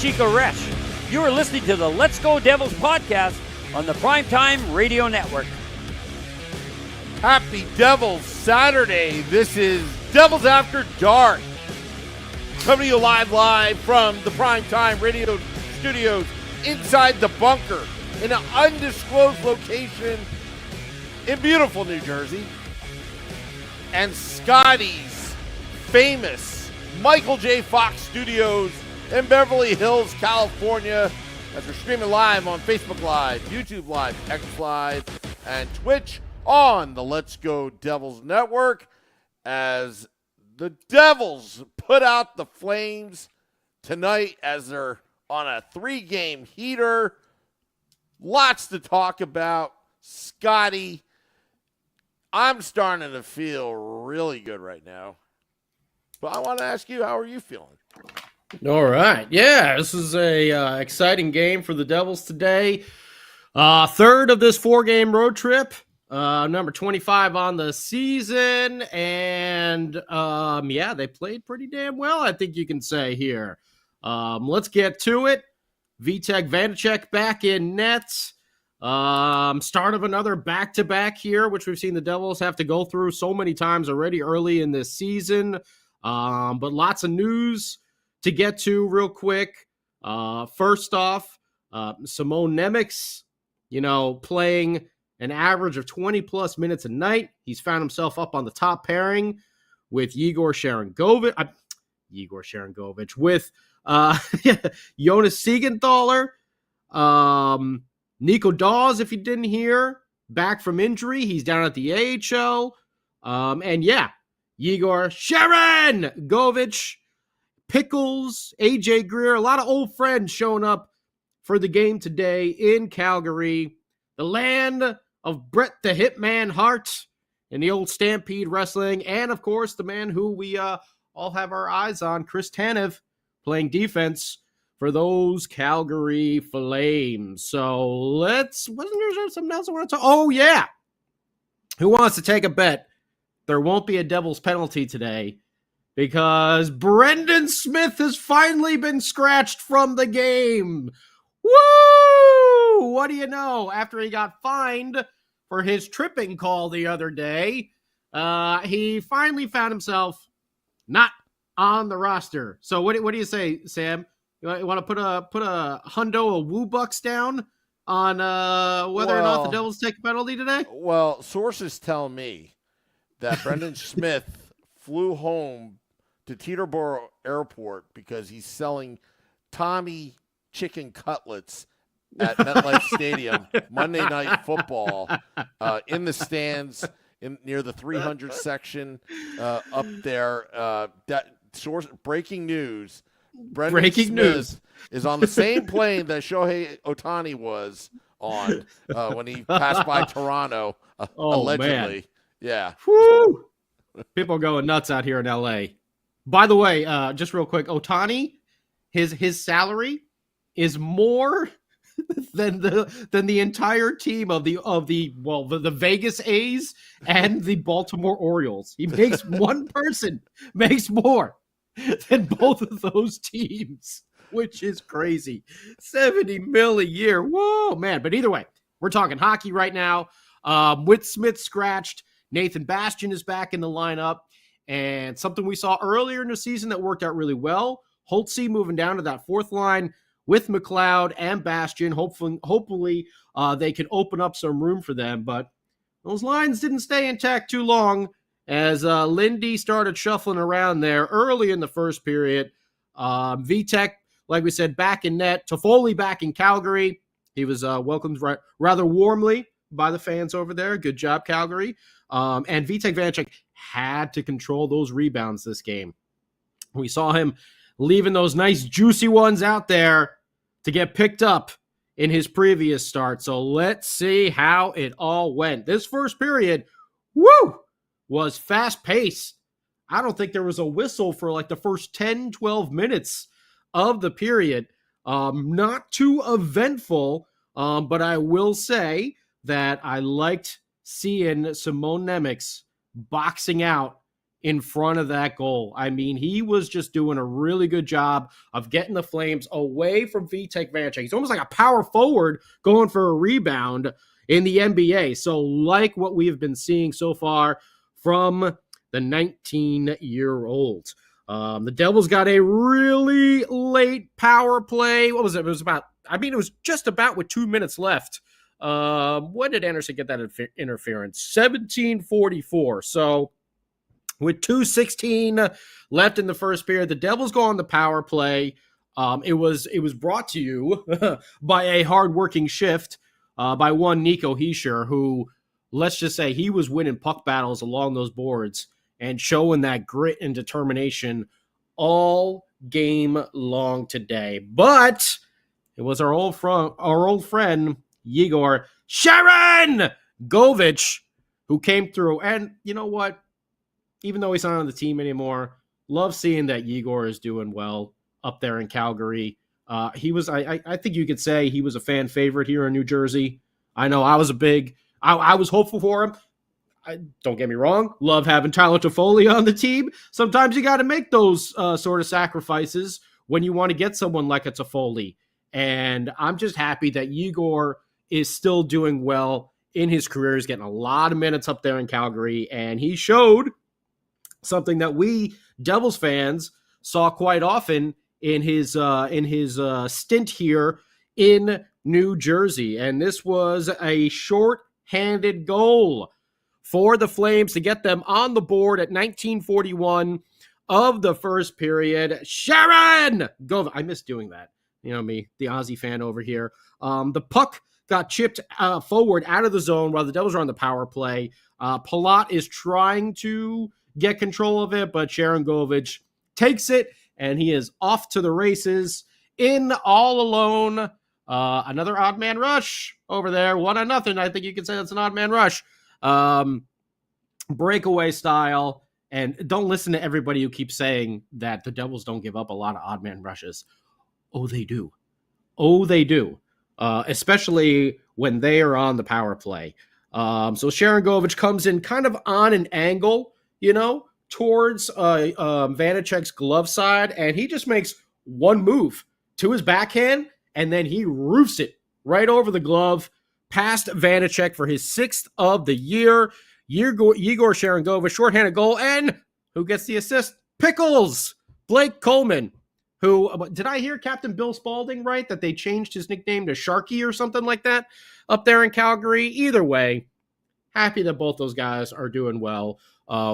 Chico Resch. You are listening to the Let's Go Devils podcast on the Primetime Radio Network. Happy Devils Saturday. This is Devils After Dark. Coming to you live from the Primetime Radio studios inside the bunker in an undisclosed location in beautiful New Jersey. And Scotty's famous Michael J. Fox Studios in Beverly Hills, California, as we're streaming live on Facebook Live, YouTube Live, X Live, and Twitch on the Let's Go Devils Network, as the Devils put out the Flames tonight as they're on a 3-game heater. Lots to talk about. Scotty, I'm starting to feel really good right now. But I want to ask you, how are you feeling? All right. Yeah, this is a exciting game for the Devils today. Third of this 4-game road trip. Number 25 on the season. And, they played pretty damn well, I think you can say here. Let's get to it. Vitek Vanacek back in nets. Start of another back-to-back here, which we've seen the Devils have to go through so many times already early in this season. But lots of news to get to real quick. First off, Simon Nemec, playing an average of 20-plus minutes a night. He's found himself up on the top pairing with Yegor Sharangovich, with Jonas Siegenthaler, Nico Dawes, if you didn't hear, back from injury. He's down at the AHL. Yegor Sharangovich, Pickles, AJ Greer, a lot of old friends showing up for the game today in Calgary, the land of Bret the Hitman Hart and the old Stampede Wrestling, and of course the man who we all have our eyes on, Chris Tanev, playing defense for those Calgary Flames. So wasn't there something else I want to talk? Oh yeah, who wants to take a bet there won't be a Devils penalty today? Because Brendan Smith has finally been scratched from the game. Woo! What do you know? After he got fined for his tripping call the other day, he finally found himself not on the roster. So what do you say, Sam? You want to put a hundo of woo bucks down on whether or not the Devils take a penalty today? Well, sources tell me that Brendan Smith flew home to Teterboro Airport because he's selling Tommy chicken cutlets at MetLife Stadium Monday Night Football in the stands near the 300 section up there. That source breaking news. Brendan Smith is on the same plane that Shohei Ohtani was on when he passed by Toronto, allegedly. Man. Yeah. Woo! People are going nuts out here in LA. By the way, just real quick, Ohtani, his salary is more than the entire team of the Vegas A's and the Baltimore Orioles. He makes one person makes more than both of those teams, which is crazy. $70 million a year. Whoa, man. But either way, we're talking hockey right now. With Smith scratched, Nathan Bastian is back in the lineup. And something we saw earlier in the season that worked out really well, Holtzy moving down to that fourth line with McLeod and Bastian. Hopefully they can open up some room for them. But those lines didn't stay intact too long as Lindy started shuffling around there early in the first period. Vitek, like we said, back in net. Toffoli back in Calgary. He was welcomed rather warmly by the fans over there. Good job, Calgary. And Vitek Vanacek had to control those rebounds this game. We saw him leaving those nice juicy ones out there to get picked up in his previous start. So let's see how it all went. This first period, was fast-paced. I don't think there was a whistle for like the first 10, 12 minutes of the period. Not too eventful, but I will say that I liked seeing Simon Nemec boxing out in front of that goal. I mean, he was just doing a really good job of getting the Flames away from Vitek Vanecek. He's almost like a power forward going for a rebound in the NBA. So like what we've been seeing so far from the 19-year-old. The Devils got a really late power play. What was it? It was just about with 2 minutes left. When did Anderson get that interference? 17:44. So with 2:16 left in the first period, the Devils go on the power play. It was brought to you by a hardworking shift by one Nico Hischier, who, let's just say, he was winning puck battles along those boards and showing that grit and determination all game long today. But it was our old friend Yegor Sharangovich who came through. And you know what? Even though he's not on the team anymore, love seeing that Yegor is doing well up there in Calgary. He was, I think you could say he was a fan favorite here in New Jersey. I know I was I was hopeful for him. Don't get me wrong, love having Tyler Toffoli on the team. Sometimes you got to make those sort of sacrifices when you want to get someone like a Toffoli. And I'm just happy that Yegor is still doing well in his career. He's getting a lot of minutes up there in Calgary, and he showed something that we Devils fans saw quite often in his stint here in New Jersey. And this was a short-handed goal for the Flames to get them on the board at 19:41 of the first period. Sharon! Go! I miss doing that. You know me, the Aussie fan over here. The puck got chipped forward out of the zone while the Devils are on the power play. Palat is trying to get control of it, but Sharangovich takes it, and he is off to the races in all alone. Another odd man rush over there. 1-0. I think you could say that's an odd man rush. Breakaway style. And don't listen to everybody who keeps saying that the Devils don't give up a lot of odd man rushes. Oh, they do. Especially when they are on the power play. So Sharangovich comes in kind of on an angle, towards Vanecek's glove side, and he just makes one move to his backhand, and then he roofs it right over the glove past Vanecek for his 6th of the year. Yegor Sharangovich, shorthanded goal, and who gets the assist? Pickles! Blake Coleman, who, did I hear Captain Bill Spaulding right, that they changed his nickname to Sharky or something like that up there in Calgary? Either way, happy that both those guys are doing well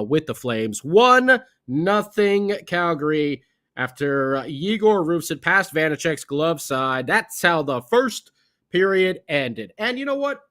with the Flames. 1-0 Calgary after Yegor roofs it past Vanecek's glove side. That's how the first period ended. And you know what?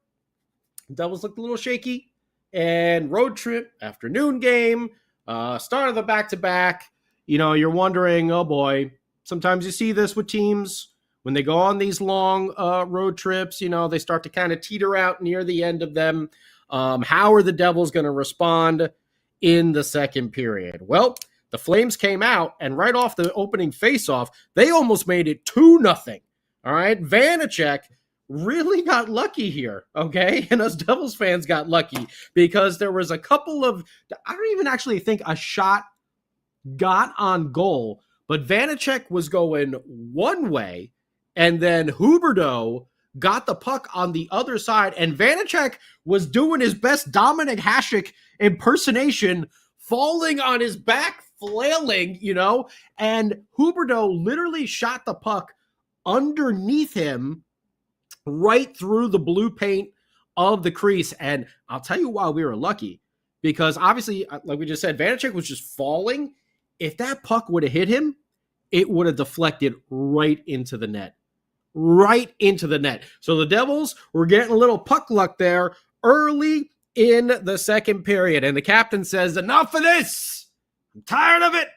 Devils looked a little shaky. And road trip, afternoon game, start of the back-to-back. You're wondering, oh boy, sometimes you see this with teams when they go on these long road trips, they start to kind of teeter out near the end of them. How are the Devils going to respond in the second period? Well, the Flames came out, and right off the opening faceoff, they almost made it 2-0. All right, Vanecek really got lucky here, okay? And us Devils fans got lucky because there was a couple of, I don't even actually think a shot got on goal, but Vanecek was going one way, and then Huberdeau got the puck on the other side, and Vanecek was doing his best Dominic Hasek impersonation, falling on his back, flailing, and Huberdeau literally shot the puck underneath him right through the blue paint of the crease. And I'll tell you why we were lucky, because obviously, like we just said, Vanecek was just falling. If that puck would have hit him, it would have deflected right into the net. So the Devils were getting a little puck luck there early in the second period. And the captain says, enough of this. I'm tired of it.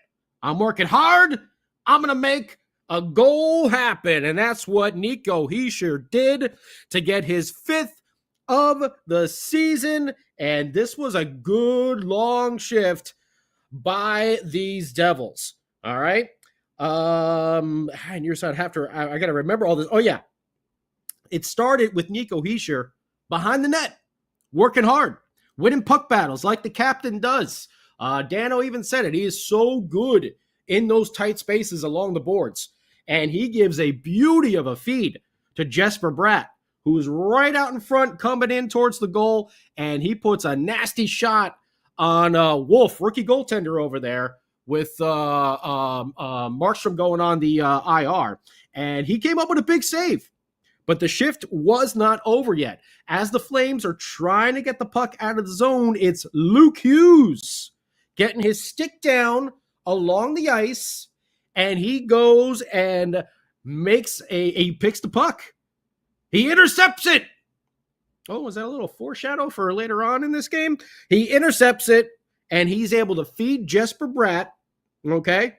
I'm working hard. I'm going to make a goal happen. And that's what Nico Hischier did to get his 5th of the season. And this was a good long shift by these Devils. All right. And you're saying I got to remember all this. Oh yeah. It started with Nico Hischier behind the net, working hard, winning puck battles like the captain does. Dano even said it. He is so good in those tight spaces along the boards. And he gives a beauty of a feed to Jesper Bratt, who's right out in front coming in towards the goal. And he puts a nasty shot on Wolf, rookie goaltender over there, with Markstrom going on the IR. And he came up with a big save. But the shift was not over yet. As the Flames are trying to get the puck out of the zone, it's Luke Hughes getting his stick down along the ice, and he goes and makes he picks the puck. He intercepts it. Oh, was that a little foreshadow for later on in this game? He intercepts it, and he's able to feed Jesper Bratt, okay,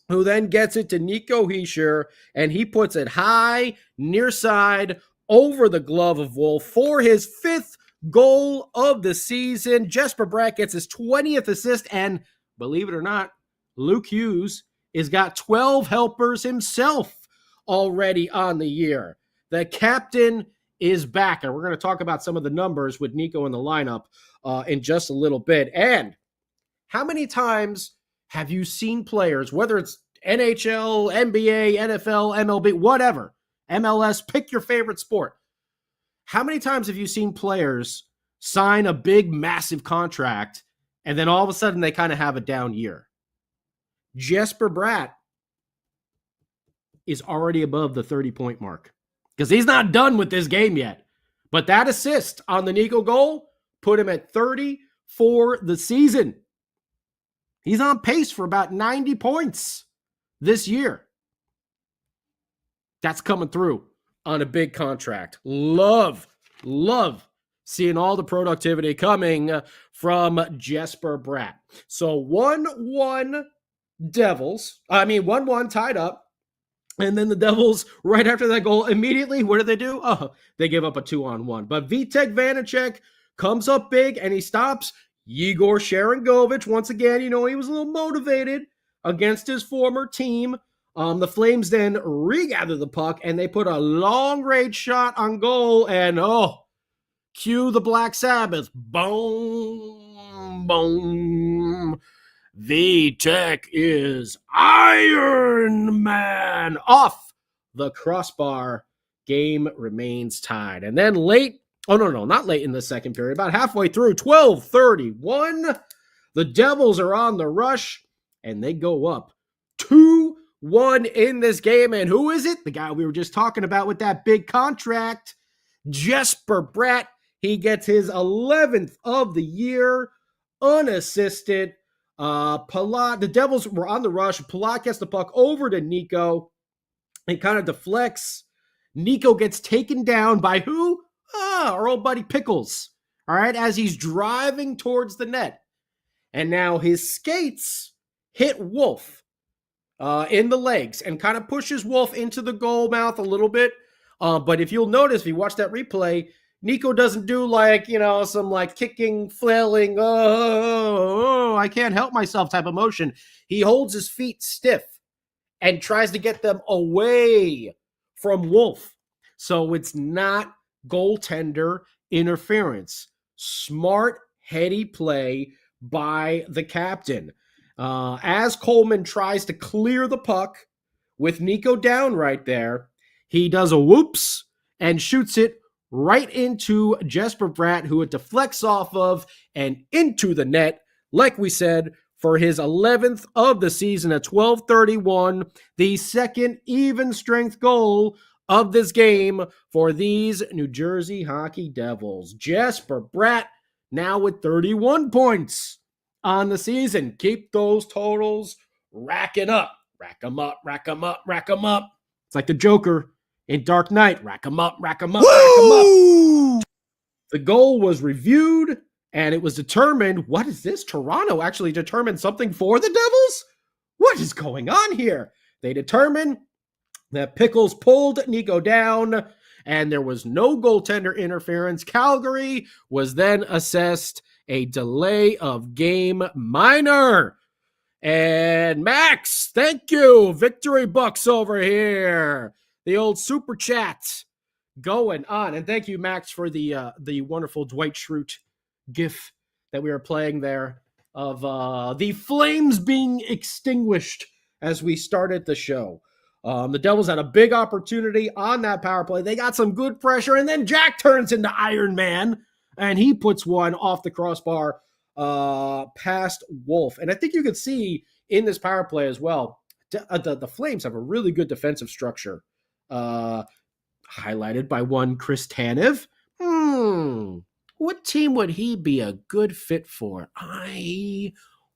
who then gets it to Nico Hischier, and he puts it high, near side, over the glove of Wolf for his 5th goal of the season. Jesper Bratt gets his 20th assist, and believe it or not, Luke Hughes has got 12 helpers himself already on the year. The captain is back, and we're going to talk about some of the numbers with Nico in the lineup in just a little bit. And how many times have you seen players, whether it's NHL, NBA, NFL, MLB, whatever, MLS, pick your favorite sport. How many times have you seen players sign a big, massive contract, and then all of a sudden they kind of have a down year? Jesper Bratt is already above the 30-point mark because he's not done with this game yet. But that assist on the Nico goal put him at 30 for the season. He's on pace for about 90 points this year. That's coming through on a big contract. Love seeing all the productivity coming from Jesper Bratt. So 1-1 Devils. 1-1 tied up. And then the Devils, right after that goal, immediately, what do? Oh, they give up a 2-on-1. But Vitek Vanacek comes up big, and he stops Yegor Sharangovich. Once again, he was a little motivated against his former team. The Flames then regather the puck, and they put a long-range shot on goal, and cue the Black Sabbath. Boom, boom. Vitek is Iron Man off the crossbar. Game remains tied. And then not late in the second period, about halfway through, 12:31, the Devils are on the rush, and they go up 2-1 in this game. And who is it? The guy we were just talking about with that big contract, Jesper Bratt. He gets his 11th of the year, unassisted. The Devils were on the rush. Palat gets the puck over to Nico. It kind of deflects. Nico gets taken down by who? Our old buddy Pickles. All right, as he's driving towards the net. And now his skates hit Wolf in the legs and kind of pushes Wolf into the goal mouth a little bit. But if you'll notice, if you watch that replay, Nico doesn't do some kicking, flailing, I can't help myself type of motion. He holds his feet stiff and tries to get them away from Wolf. So it's not goaltender interference. Smart, heady play by the captain. As Coleman tries to clear the puck with Nico down right there, he does a whoops and shoots it right into Jesper Bratt, who it deflects off of and into the net, like we said, for his 11th of the season at 12:31, the second even strength goal of this game for these New Jersey Hockey Devils. Jesper Bratt now with 31 points on the season. Keep those totals racking up. Rack them up, rack them up, rack them up. It's like the Joker in Dark Knight. Rack them up, rack them up, rack them up. The goal was reviewed, and it was determined. What is this? Toronto actually determined something for the Devils? What is going on here? They determined that Pickles pulled Nico down, and there was no goaltender interference. Calgary was then assessed a delay of game minor. And Max, thank you. Victory Bucks over here. The old super chat going on. And thank you, Max, for the wonderful Dwight Schrute gif that we were playing there of the Flames being extinguished as we started the show. The Devils had a big opportunity on that power play. They got some good pressure, and then Jack turns into Iron Man, and he puts one off the crossbar past Wolf. And I think you could see in this power play as well, the Flames have a really good defensive structure, highlighted by one Chris Tanev. What team would he be a good fit for? I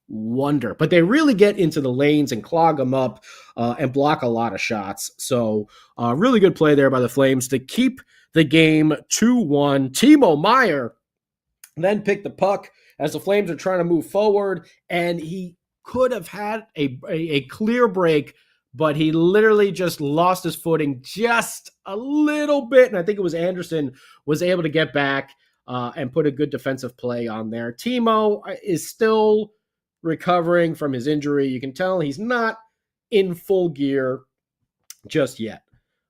wonder. But they really get into the lanes and clog them up and block a lot of shots. So really good play there by the Flames to keep the game 2-1. Timo Meier then picked the puck as the Flames are trying to move forward, and he could have had a clear break, but he literally just lost his footing just a little bit. And I think it was Anderson was able to get back and put a good defensive play on there. Timo is still recovering from his injury. You can tell he's not in full gear just yet,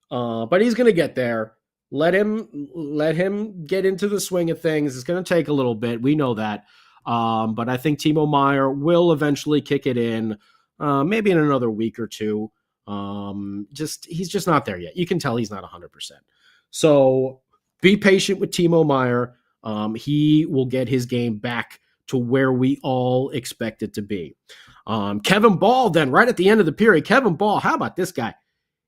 but he's going to get there. Let him get into the swing of things. It's going to take a little bit. We know that. But I think Timo Meier will eventually kick it in, maybe in another week or two. He's just not there yet. You can tell he's not 100%. So be patient with Timo Meier. He will get his game back to where we all expect it to be. Kevin Ball, then right at the end of the period, Kevin Ball, how about this guy?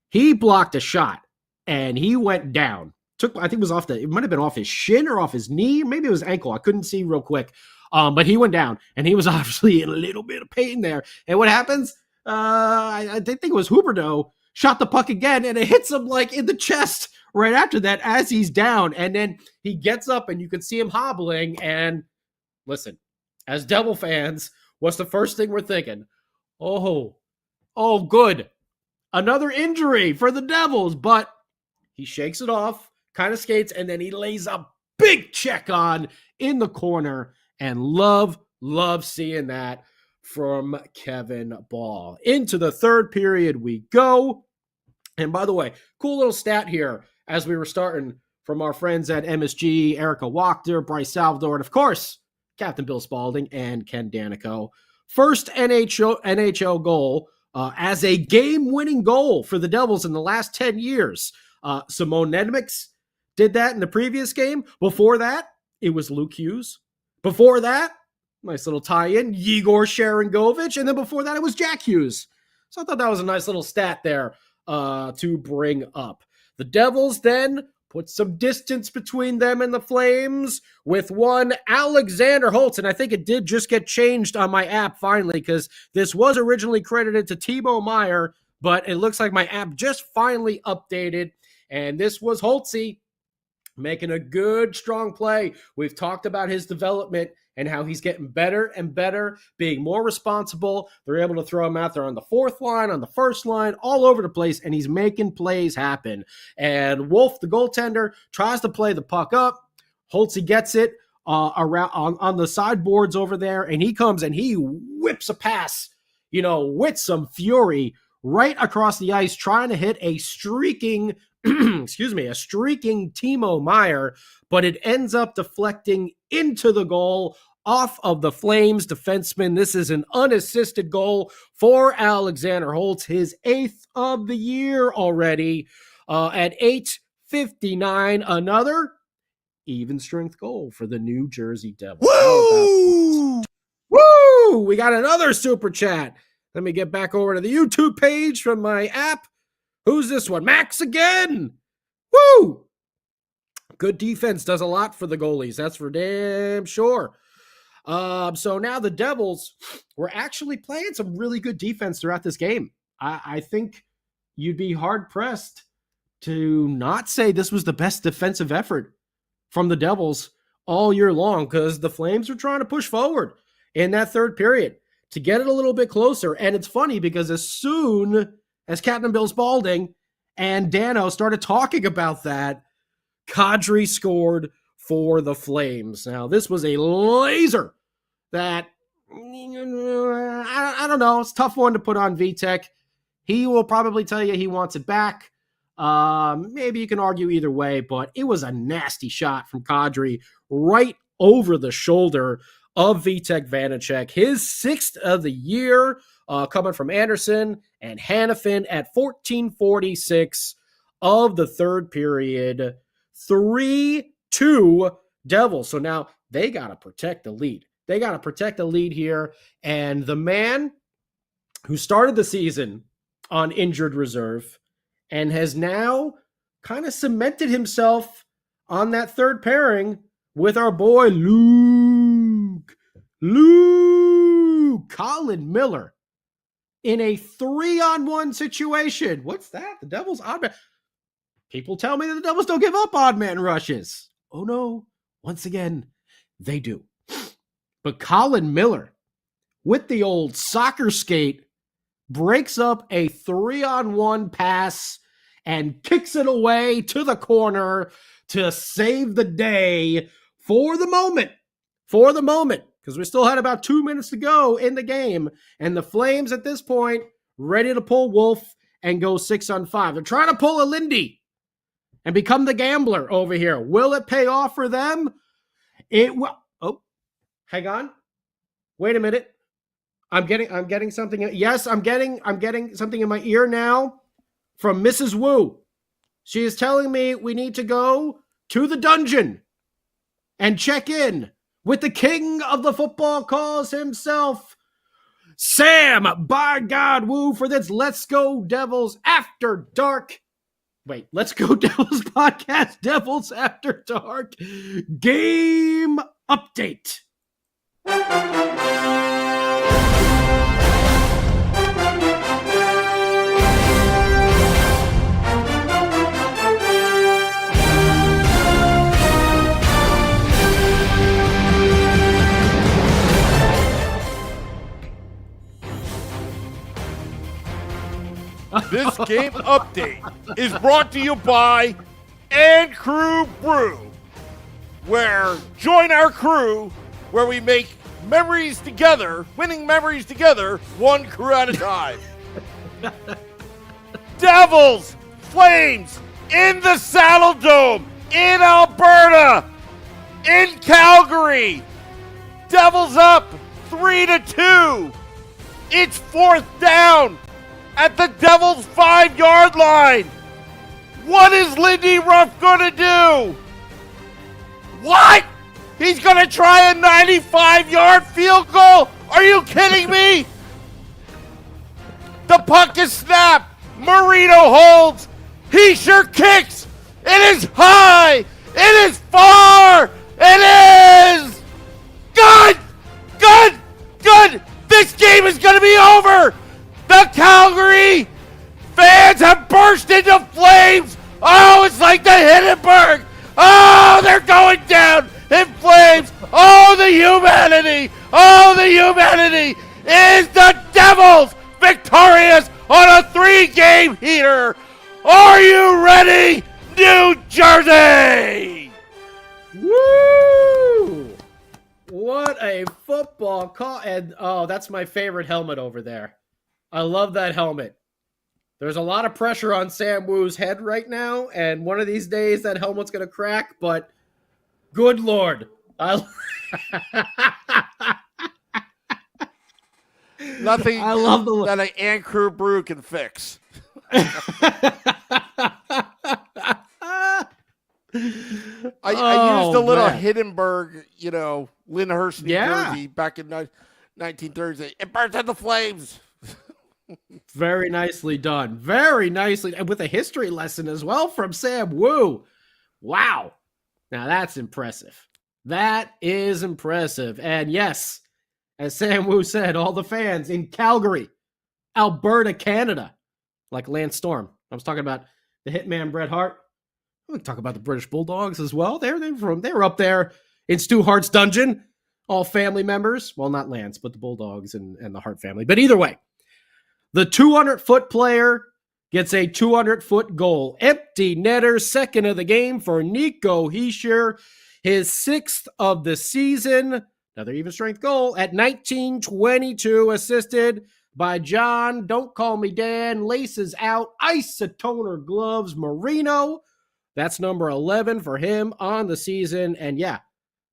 He blocked a shot and he went down. I think it might have been off his shin or off his knee. Maybe it was ankle. I couldn't see real quick. But he went down and he was obviously in a little bit of pain there. And what happens? I think it was Huberdeau shot the puck again and it hits him like in the chest right after that as he's down. And then he gets up and you can see him hobbling. And listen, as Devil fans, what's the first thing we're thinking? Oh, good. Another injury for the Devils. But he shakes it off, kind of skates, and then he lays a big check on in the corner. And love seeing that from Kevin Ball. Into the third period we go. And by the way, cool little stat here as we were starting from our friends at MSG, Erica Wachter, Bryce Salvador, and of course, Captain Bill Spalding and Ken Danico. First NHL goal as a game-winning goal for the Devils in the last 10 years. Simone Nedemix did that in the previous game. Before that, it was Luke Hughes. Before that, nice little tie-in, Yegor Sharangovich. And then before that, it was Jack Hughes. So I thought that was a nice little stat there to bring up. The Devils then put some distance between them and the Flames with one Alexander Holtz. And I think it did just get changed on my app finally because this was originally credited to Timo Meier, but it looks like my app just finally updated. And this was Holtzy making a good, strong play. We've talked about his development and how he's getting better and better, being more responsible. They're able to throw him out there on the fourth line, on the first line, all over the place, and he's making plays happen. And Wolf, the goaltender, tries to play the puck up. Holtzy gets it around on the sideboards over there, and he comes and he whips a pass, with some fury right across the ice, trying to hit a streaking Timo Meier, but it ends up deflecting into the goal off of the Flames defenseman. This is an unassisted goal for Alexander Holtz, his 8th of the year already. At 8:59, another even strength goal for the New Jersey Devils. Woo! We got another super chat. Let me get back over to the YouTube page from my app. Who's this one? Max again. Woo! Good defense does a lot for the goalies. That's for damn sure. So now the Devils were actually playing some really good defense throughout this game. I think you'd be hard-pressed to not say this was the best defensive effort from the Devils all year long because the Flames were trying to push forward in that third period to get it a little bit closer. And it's funny because as soon as Captain Bill Spalding and Dano started talking about that, Kadri scored for the Flames. Now, this was a laser that, I don't know, it's a tough one to put on Vitek. He will probably tell you he wants it back. Maybe you can argue either way, but it was a nasty shot from Kadri right over the shoulder of Vitek Vanacek, his 6th of the year, coming from Anderson and Hannafin at 14:46 of the third period. 3-2 Devils. So now they got to protect the lead. They got to protect the lead here. And the man who started the season on injured reserve and has now kind of cemented himself on that third pairing with our boy Colin Miller in a 3-on-1 situation. What's that? The Devils odd man. People tell me that the Devils don't give up odd man rushes. Oh no, once again, they do. But Colin Miller, with the old soccer skate, breaks up a 3-on-1 pass and kicks it away to the corner to save the day for the moment, because we still had about 2 minutes to go in the game, and the Flames at this point ready to pull Wolf and go 6-on-5. They're trying to pull a Lindy and become the gambler over here. Will it pay off for them? It will. Oh, hang on. Wait a minute. I'm getting something. Yes, I'm getting something in my ear now from Mrs. Wu. She is telling me we need to go to the dungeon and check in with the king of the football calls himself, Sam, by God, Wu, for this Let's Go Devils After Dark. Wait, Let's Go Devils podcast, Devils After Dark game update. This game update is brought to you by And Crew Brew, where join our crew where we make memories together, winning memories together, one crew at a time. Devils, Flames, in the Saddle Dome, in Alberta, in Calgary. Devils up 3-2. It's 4th down at the Devils' 5-yard line. What is Lindy Ruff going to do? What? He's going to try a 95-yard field goal? Are you kidding me? The puck is snapped. Marino holds. He sure kicks. It is high. It is far. It is good. Good. Good. This game is going to be over. The Calgary fans have burst into flames. Oh, it's like the Hindenburg. Oh, they're going down in flames. Oh, the humanity. Oh, the humanity. Is the Devils victorious on a 3-game heater? Are you ready, New Jersey? Woo! What a football call. And oh, that's my favorite helmet over there. I love that helmet. There's a lot of pressure on Sam Wu's head right now, and one of these days that helmet's going to crack, but good Lord. Nothing I love the that an And Crew Brew can fix. I used a little Hindenburg, Lyndhurst, New Jersey, back in 1930s. It burns in the flames. Very nicely done. Very nicely. And with a history lesson as well from Sam Wu. Wow. Now that's impressive. That is impressive. And yes, as Sam Wu said, all the fans in Calgary, Alberta, Canada, like Lance Storm. I was talking about the Hitman Bret Hart. We can talk about the British Bulldogs as well. They were up there in Stu Hart's dungeon. All family members. Well, not Lance, but the Bulldogs and the Hart family. But either way, the 200-foot player gets a 200-foot goal. Empty netter, second of the game for Nico Hischier. His 6th of the season. Another even strength goal at 19:22, assisted by John, don't call me Dan, laces out, isotoner gloves, Marino. That's number 11 for him on the season. And yeah,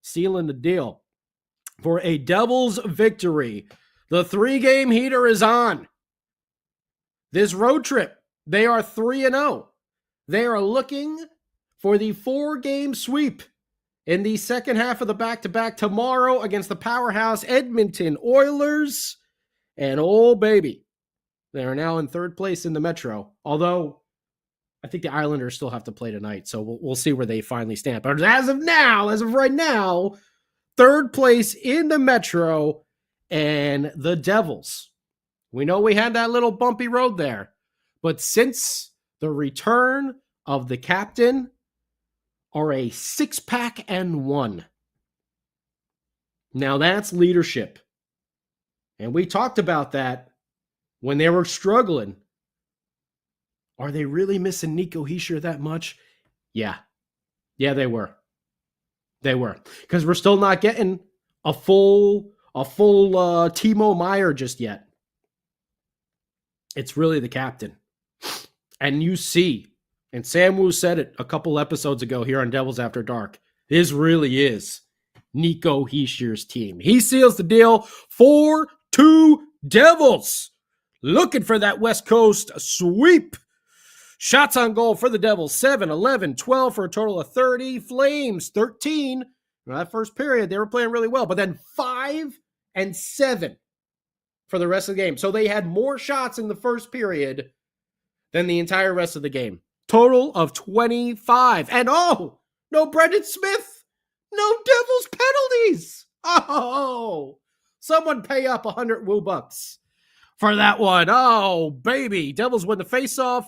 sealing the deal. for a Devils victory. The 3-game heater is on. This road trip, they are 3-0. They are looking for the 4-game sweep in the second half of the back-to-back tomorrow against the powerhouse Edmonton Oilers. And oh, baby, they are now in third place in the Metro. Although, I think the Islanders still have to play tonight, so we'll see where they finally stand. But as of right now, third place in the Metro, and the Devils. We know we had that little bumpy road there, but since the return of the captain, are a 6-1. Now that's leadership. And we talked about that when they were struggling. Are they really missing Nico Hischier that much? Yeah. Yeah, they were. They were. Because we're still not getting a full Timo Meier just yet. It's really the captain. And you see, and Sam Wu said it a couple episodes ago here on Devils After Dark, this really is Nico Hischier's team. He seals the deal. 4-2 Devils. Looking for that West Coast sweep. Shots on goal for the Devils, 7, 11, 12 for a total of 30. Flames, 13. Now, that first period, they were playing really well, but then 5 and 7 for the rest of the game. So they had more shots in the first period than the entire rest of the game. Total of 25. And no Brendan Smith. No Devils penalties. Oh, someone pay up 100 woo bucks for that one. Oh, baby. Devils win the faceoff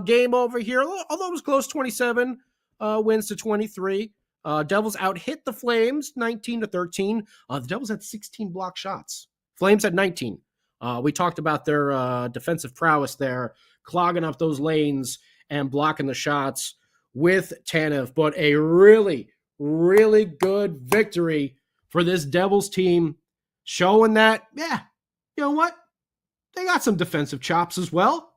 game over here. Although it was close, 27 wins to 23. Devils out-hit the Flames, 19-13. The Devils had 16 block shots. Flames had 19. We talked about their defensive prowess there, clogging up those lanes and blocking the shots with Tanev. But a really, really good victory for this Devils team, showing that, yeah, you know what? They got some defensive chops as well.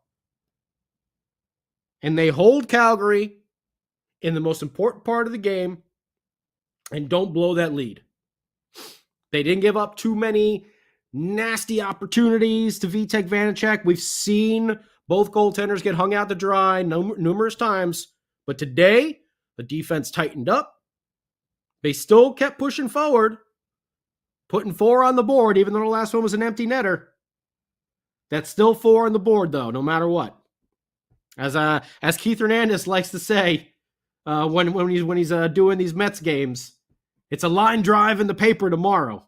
And they hold Calgary in the most important part of the game and don't blow that lead. They didn't give up too many nasty opportunities to Vitek Vanacek. We've seen both goaltenders get hung out to dry numerous times. But today, the defense tightened up. They still kept pushing forward, putting 4 on the board, even though the last one was an empty netter. That's still 4 on the board, though, no matter what. As Keith Hernandez likes to say when he's doing these Mets games, it's a line drive in the paper tomorrow.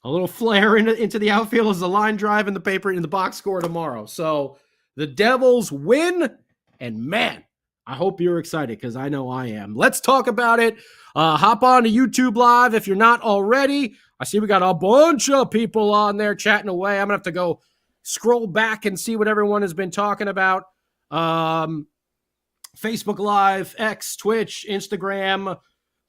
A little flare into the outfield is a line drive in the paper in the box score tomorrow. So the Devils win, and man, I hope you're excited because I know I am. Let's talk about it. Hop on to YouTube Live if you're not already. I see we got a bunch of people on there chatting away. I'm going to have to go scroll back and see what everyone has been talking about. Facebook Live, X, Twitch, Instagram.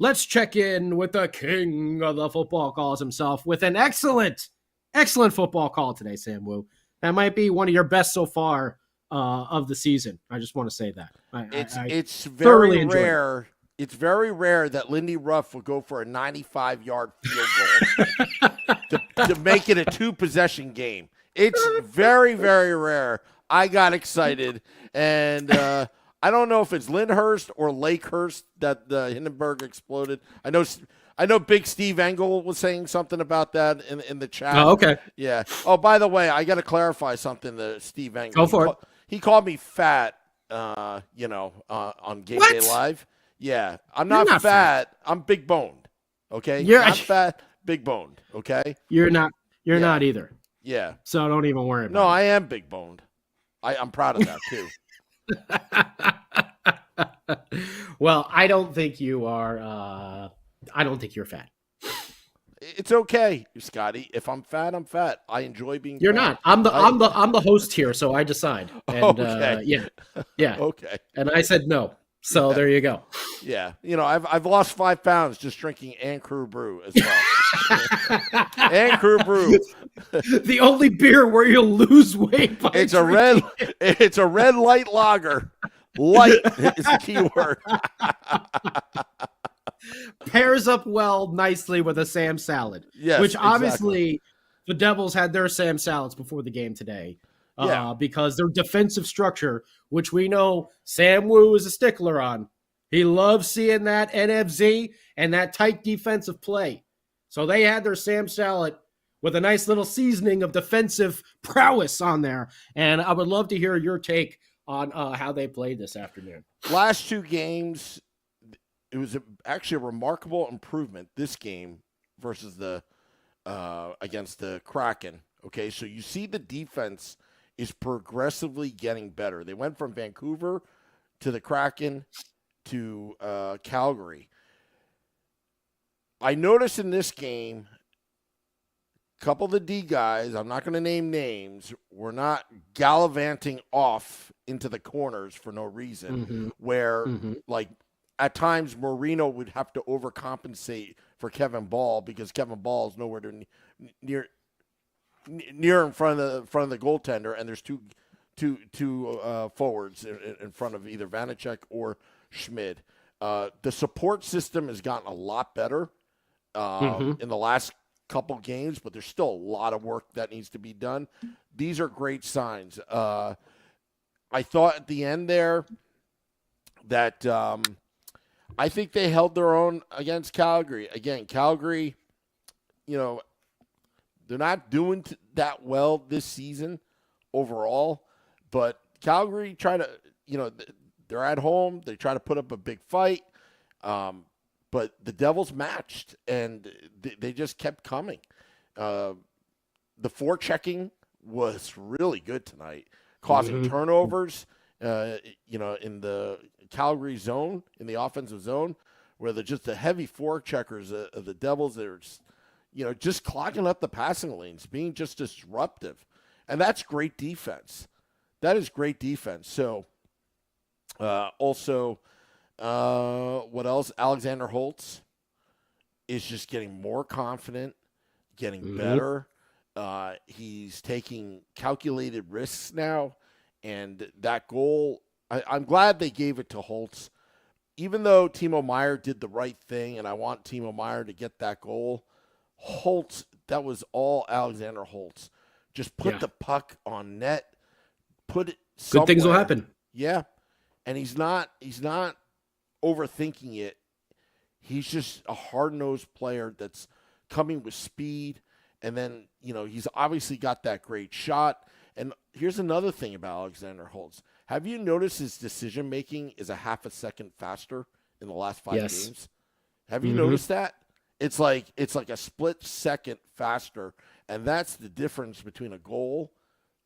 Let's check in with the king of the football calls himself with an excellent football call today, Sam Wu. That might be one of your best so far of the season. I just want to say that. It's very rare. It's very rare that Lindy Ruff will go for a 95-yard field goal to make it a 2-possession game. It's very, very rare. I got excited, and I don't know if it's Lyndhurst or Lakehurst that the Hindenburg exploded. I know Big Steve Engel was saying something about that in the chat. Oh, okay. Yeah. Oh, by the way, I got to clarify something to Steve Engel. Go for it. He called me fat, on Game Day Live. Yeah. I'm not fat. I'm big boned. Okay? Not fat, big boned. Okay? You're not either. Yeah. So don't even worry about it. No, I am big boned. I'm proud of that too. Well, I don't think you are. I don't think you're fat. It's okay, Scotty. If I'm fat, I'm fat. I enjoy being. You're fat. not. I'm the host here, so I decide. And, okay. Yeah. Okay. And I said no. So there you go. Yeah. I've lost 5 pounds just drinking Ann Crew Brew as well. Ann Crew Brew. The only beer where you'll lose weight. It's a red light lager. Light is the key word. pairs up well nicely with a Sam salad. Yes, which exactly. obviously the Devils had their Sam salads before the game today. Yeah. Because their defensive structure, which we know Sam Wu is a stickler on. He loves seeing that NFZ and that tight defensive play. So they had their Sam salad with a nice little seasoning of defensive prowess on there. And I would love to hear your take on how they played this afternoon. Last two games, it was actually a remarkable improvement this game versus the against the Kraken. Okay, so you see the defense is progressively getting better. They went from Vancouver to the Kraken to Calgary. I noticed in this game, a couple of the D guys, I'm not going to name names, were not gallivanting off into the corners for no reason, where, like, at times Marino would have to overcompensate for Kevin Ball because Kevin Ball is nowhere to near in front of the goaltender, and there's two forwards in front of either Vanacek or Schmid. The support system has gotten a lot better in the last couple games, but there's still a lot of work that needs to be done. These are great signs. I thought at the end there that I think they held their own against Calgary. Again, Calgary, they're not doing that well this season overall, but Calgary try to, they're at home. They try to put up a big fight, but the Devils matched, and they just kept coming. The forechecking was really good tonight, causing turnovers, in the Calgary zone, in the offensive zone, where they're just the heavy forecheckers of the Devils. They're just clogging up the passing lanes, being just disruptive. And that's great defense. That is great defense. So, also, what else? Alexander Holtz is just getting more confident, getting better. He's taking calculated risks now. And that goal, I'm glad they gave it to Holtz. Even though Timo Meier did the right thing, and I want Timo Meier to get that goal, Holtz, that was all Alexander Holtz. Just put the puck on net, put it somewhere. Good things will happen. Yeah. And he's not overthinking it. He's just a hard-nosed player that's coming with speed. And then, he's obviously got that great shot. And here's another thing about Alexander Holtz. Have you noticed his decision-making is a half a second faster in the last 5 games? Have you noticed that? It's like a split second faster, and that's the difference between a goal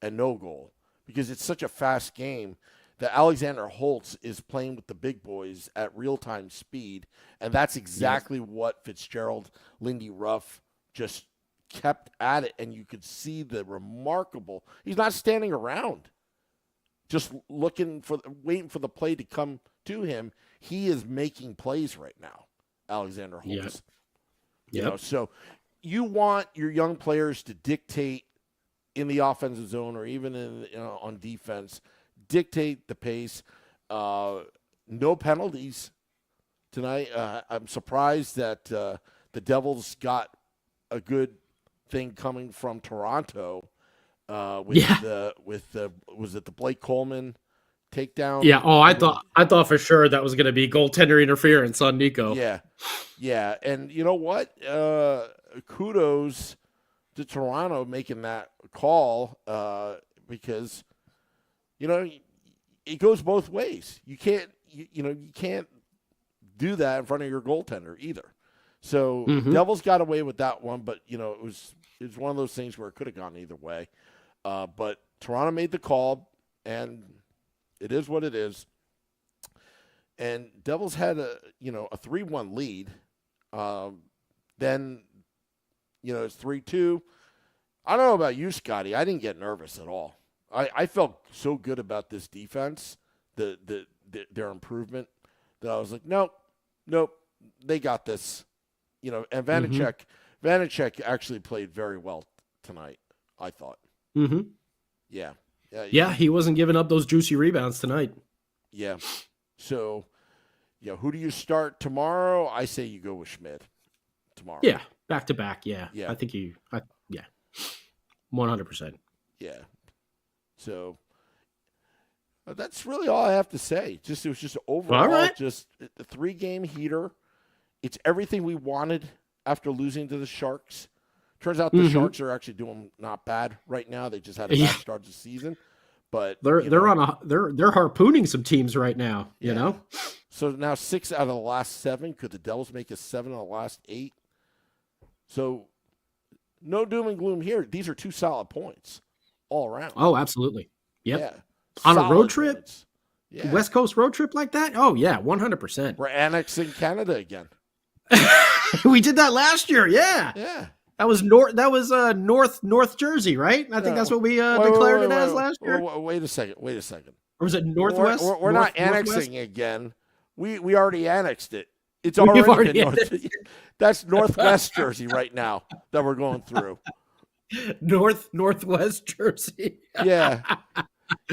and no goal, because it's such a fast game that Alexander Holtz is playing with the big boys at real-time speed, and that's exactly what Fitzgerald, Lindy Ruff just kept at it, and you could see the remarkable. He's not standing around, just waiting for the play to come to him. He is making plays right now, Alexander Holtz. So you want your young players to dictate in the offensive zone or even on defense, dictate the pace. No penalties tonight. I'm surprised that the Devils got a good thing coming from Toronto was it the Blake Coleman takedown? Yeah. Oh, I thought for sure that was going to be goaltender interference on Nico. Yeah. And you know what? Kudos to Toronto making that call because it goes both ways. You can't you can't do that in front of your goaltender either. So Devils got away with that one, but it was one of those things where it could have gone either way. But Toronto made the call, and it is what it is. And Devils had a 3-1 lead. Then it's 3-2. I don't know about you, Scotty. I didn't get nervous at all. I felt so good about this defense, their improvement, that I was like, nope, they got this. And Vanacek actually played very well tonight, I thought. Yeah, he wasn't giving up those juicy rebounds tonight. Yeah. So, who do you start tomorrow? I say you go with Schmidt tomorrow. Yeah, back to back. Yeah. Yeah. I think 100%. Yeah. So that's really all I have to say. It was just overall just a 3-game heater. It's everything we wanted after losing to the Sharks. Turns out the Sharks are actually doing not bad right now. They just had a bad start to the season, but they're harpooning some teams right now. You know. So now 6 out of the last 7. Could the Devils make it 7 out of the last 8? So no doom and gloom here. These are 2 solid points all around. Oh, absolutely. Yep. Yeah. On a road trip, yeah. West Coast road trip like that. Oh yeah, 100%. We're annexing Canada again. We did that last year. Yeah. Yeah. That was North Jersey, right? I think that's what we declared it as last year. Wait a second. Or was it Northwest? We're not annexing again. We already annexed it. It's already been that's Northwest Jersey right now that we're going through. Northwest Jersey. Yeah.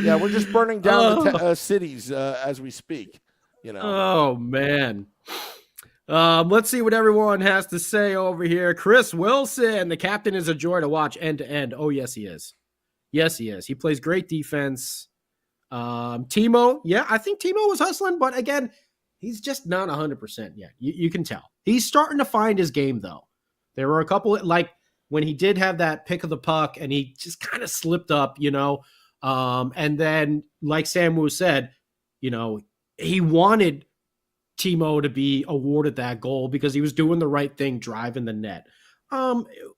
Yeah, we're just burning down the cities as we speak. Oh man. Let's see what everyone has to say over here. Chris Wilson, the captain is a joy to watch end to end. Oh yes, he is. Yes, he is. He plays great defense. Timo, I think Timo was hustling, but again, he's just not 100% yet. You can tell. He's starting to find his game though. There were a couple like when he did have that pick of the puck and he just kind of slipped up, and then like Samu said, he wanted Timo to be awarded that goal because he was doing the right thing, driving the net.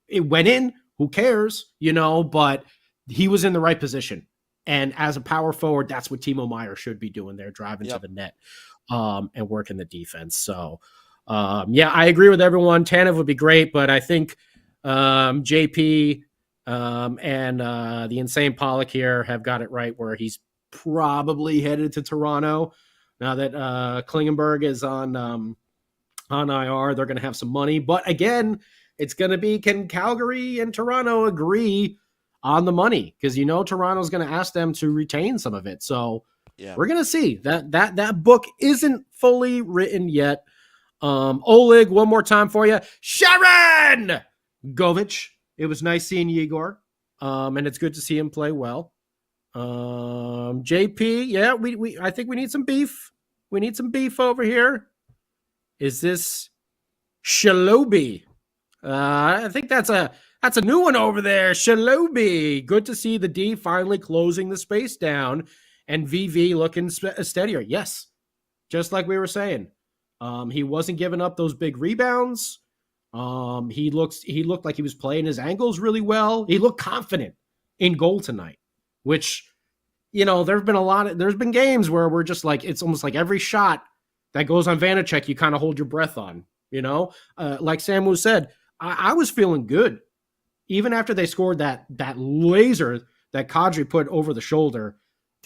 It went in, who cares, but he was in the right position. And as a power forward, that's what Timo Meier should be doing there, driving to the net and working the defense. So, I agree with everyone. Tanev would be great, but I think JP and the insane Pollock here have got it right where he's probably headed to Toronto. Now that Klingenberg is on IR, they're going to have some money. But again, it's going to be, can Calgary and Toronto agree on the money? Because Toronto's going to ask them to retain some of it. So we're going to see. That book isn't fully written yet. Oleg, one more time for you. Sharon Govich. It was nice seeing Yegor, and it's good to see him play well. JP, I think we need some beef. We need some beef over here. Is this Shalobi? I think that's a new one over there. Shalobi. Good to see the D finally closing the space down and VV looking steadier. Yes, just like we were saying. He wasn't giving up those big rebounds. He looked like he was playing his angles really well. He looked confident in goal tonight, which, there's been games where we're just like, it's almost like every shot that goes on Vanacek, you kind of hold your breath on, like Samu said, I was feeling good. Even after they scored that laser that Kadri put over the shoulder,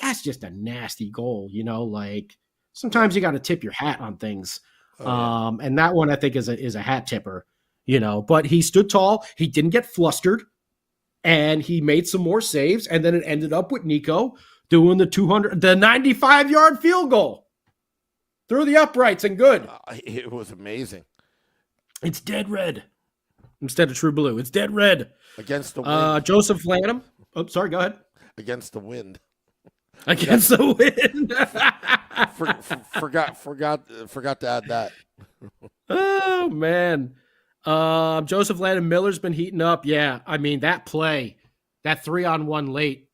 that's just a nasty goal, like sometimes you got to tip your hat on things. And that one I think is a hat tipper, but he stood tall. He didn't get flustered and he made some more saves. And then it ended up with Nico doing the 95-yard field goal through the uprights and good. It was amazing. It's dead red instead of true blue. It's dead red against the wind. Joseph Lanham. Oh, sorry. Go ahead. Against the wind. Against the wind. Forgot to add that. Oh man. Joseph Landon Miller's been heating up. Yeah. I mean, that play, that 3-on-1 late,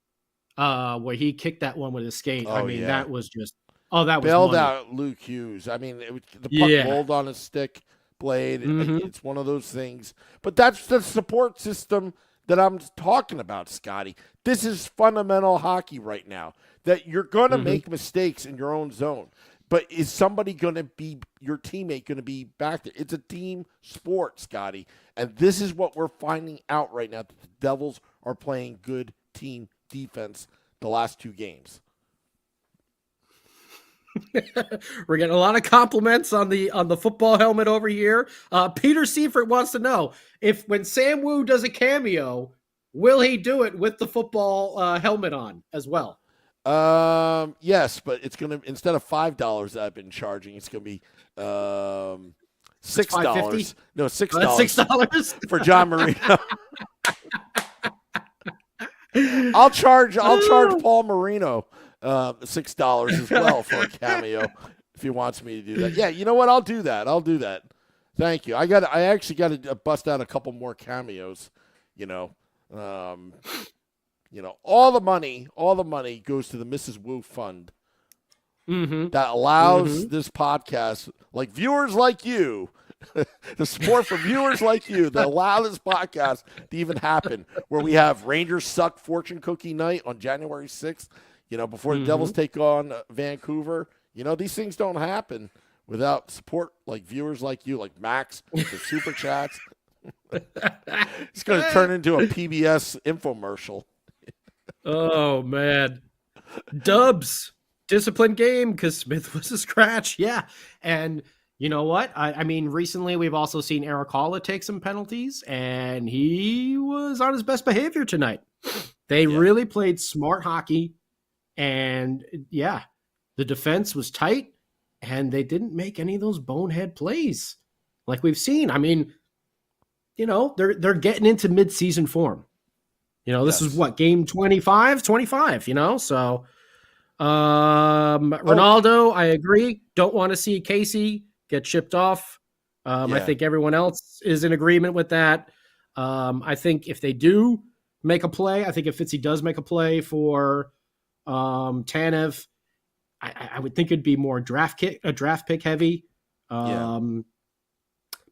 where he kicked that one with his skate. That was just, that was bailed money. Out Luke Hughes. I mean, the puck rolled on his stick blade. It's one of those things. But that's the support system that I'm talking about, Scotty. This is fundamental hockey right now, that you're going to make mistakes in your own zone. But is somebody going to be, your teammate going to be back there? It's a team sport, Scotty. And this is what we're finding out right now, that the Devils are playing good team defense the last 2 games. We're getting a lot of compliments on the football helmet over here. Peter Seifert wants to know if when Sam Wu does a cameo, will he do it with the football helmet on as well? Yes, but it's gonna, instead of $5 that I've been charging, it's gonna be $6. No, $6. $6 for John Marino. I'll charge Paul Marino $6 as well for a cameo if he wants me to do that. Yeah, you know what? I'll do that. Thank you. I actually got to bust out a couple more cameos. All the money goes to the Mrs. Wu Fund that allows this podcast, like viewers like you, the support for viewers like you that allow this podcast to even happen, where we have Rangers Suck Fortune Cookie Night on January 6th, before the Devils take on Vancouver. These things don't happen without support like viewers like you, like Max, the Super Chats. It's going to turn into a PBS infomercial. Oh, man. Dubs. Disciplined game because Smith was a scratch. Yeah. And you know what? I mean, recently we've also seen Eric Halla take some penalties, and he was on his best behavior tonight. They really played smart hockey, and the defense was tight, and they didn't make any of those bonehead plays like we've seen. I mean, they're getting into midseason form. This is what, game 25, so Ronaldo, I agree. Don't want to see Casey get shipped off. I think everyone else is in agreement with that. I think if they do make a play, I think if Fitzy does make a play for Tanev, I would think it'd be more draft pick heavy.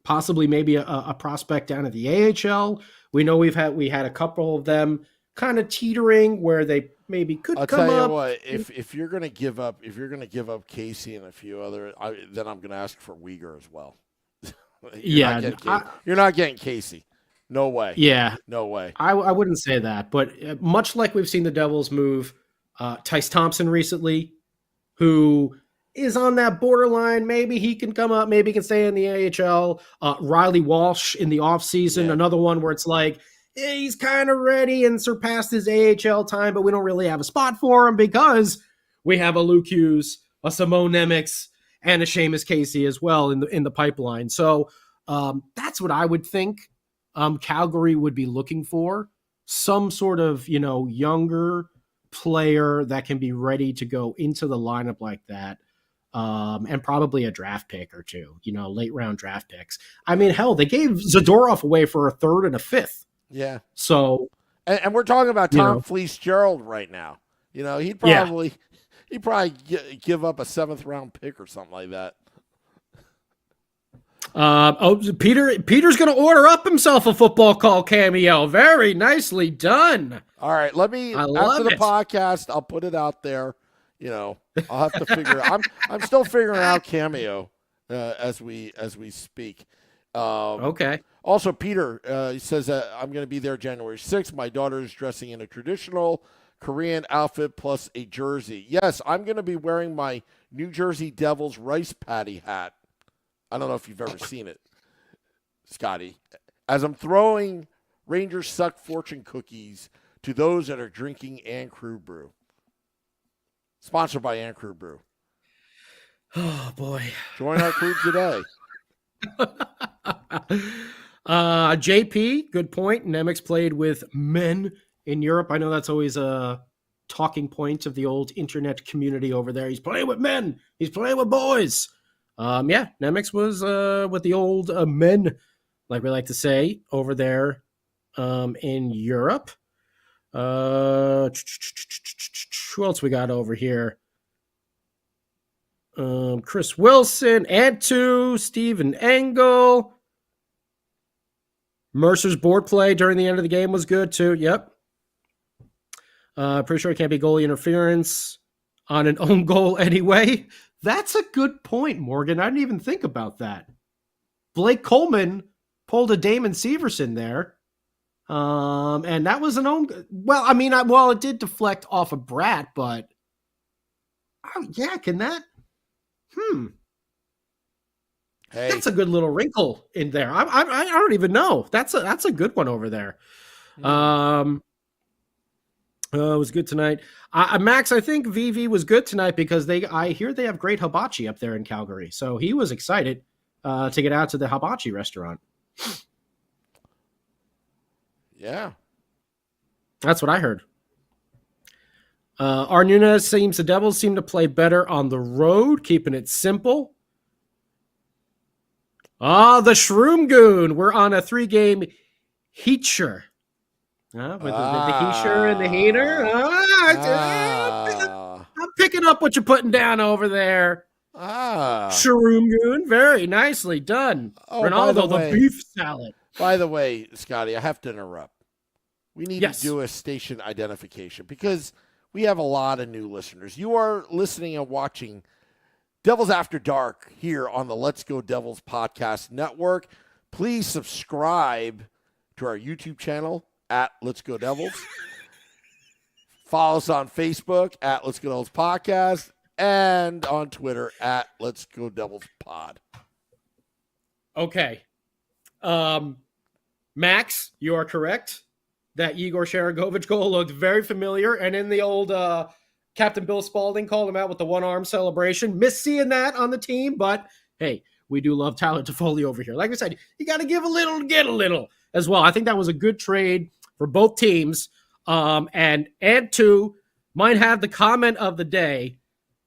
Possibly maybe a prospect down at the AHL. We know we had a couple of them kind of teetering where they maybe could I'll come up. tell you what, if you're gonna give up Casey and a few other, then I'm gonna ask for Uyghur as well. You're not getting Casey. No way. Yeah, no way. I wouldn't say that, but much like we've seen the Devils move Tice Thompson recently, who is on that borderline. Maybe he can come up. Maybe he can stay in the AHL. Riley Walsh in the offseason, another one where it's like, he's kind of ready and surpassed his AHL time, but we don't really have a spot for him because we have a Luke Hughes, a Simone Nemec, and a Seamus Casey as well in the pipeline. So that's what I would think Calgary would be looking for. Some sort of, younger player that can be ready to go into the lineup like that. And probably a draft pick or two, late round draft picks. I mean, hell, they gave Zadorov away for a third and a fifth. Yeah. So, and we're talking about Tom Fleece-Gerald right now. He'd probably give up a 7th round pick or something like that. Peter's going to order up himself a football call cameo. Very nicely done. All right, after the podcast, I'll put it out there. I'll have to figure. I'm still figuring out cameo as we speak. Okay. Also, Peter, he says that I'm going to be there January 6th. My daughter is dressing in a traditional Korean outfit plus a jersey. Yes, I'm going to be wearing my New Jersey Devils rice patty hat. I don't know if you've ever seen it, Scotty. As I'm throwing Rangers Suck Fortune cookies to those that are drinking Ann Crew Brew. Sponsored by Ann Crew Brew. Oh, boy. Join our crew today. JP, good point. Nemec played with men in Europe. I know that's always a talking point of the old internet community over there. He's playing with men. He's playing with boys. Nemec was with the old men, like we like to say, over there in Europe. Who else we got over here? Chris Wilson, Antu, Steven Engel. Mercer's board play during the end of the game was good too. Yep. Pretty sure it can't be goalie interference on an own goal anyway. That's a good point, Morgan. I didn't even think about that. Blake Coleman pulled a Damon Severson there. And that was an own. Well, I mean, it did deflect off of Brat, but can that? Hey, that's a good little wrinkle in there. I don't even know. That's a good one over there. It was good tonight. Max, I think VV was good tonight because I hear they have great hibachi up there in Calgary. So he was excited to get out to the hibachi restaurant. Yeah. That's what I heard. Arnuna seems the Devils seem to play better on the road, keeping it simple. The Shroom Goon. We're on a 3-game heature. With the heater and the heater. I'm picking up what you're putting down over there. Shroom Goon. Very nicely done. Ronaldo, the beef salad. By the way, Scotty, I have to interrupt. We need to do a station identification because we have a lot of new listeners. You are listening and watching Devils After Dark here on the Let's Go Devils Podcast Network. Please subscribe to our YouTube channel at Let's Go Devils. Follow us on Facebook at Let's Go Devils Podcast and on Twitter at Let's Go Devils Pod. Okay. Max, you are correct. That Igor Sharangovich goal looked very familiar. And in the old Captain Bill Spaulding called him out with the one-arm celebration. Miss seeing that on the team, but hey, we do love Tyler Toffoli over here. Like I said, you got to give a little to get a little as well. I think that was a good trade for both teams. And add to, might have the comment of the day,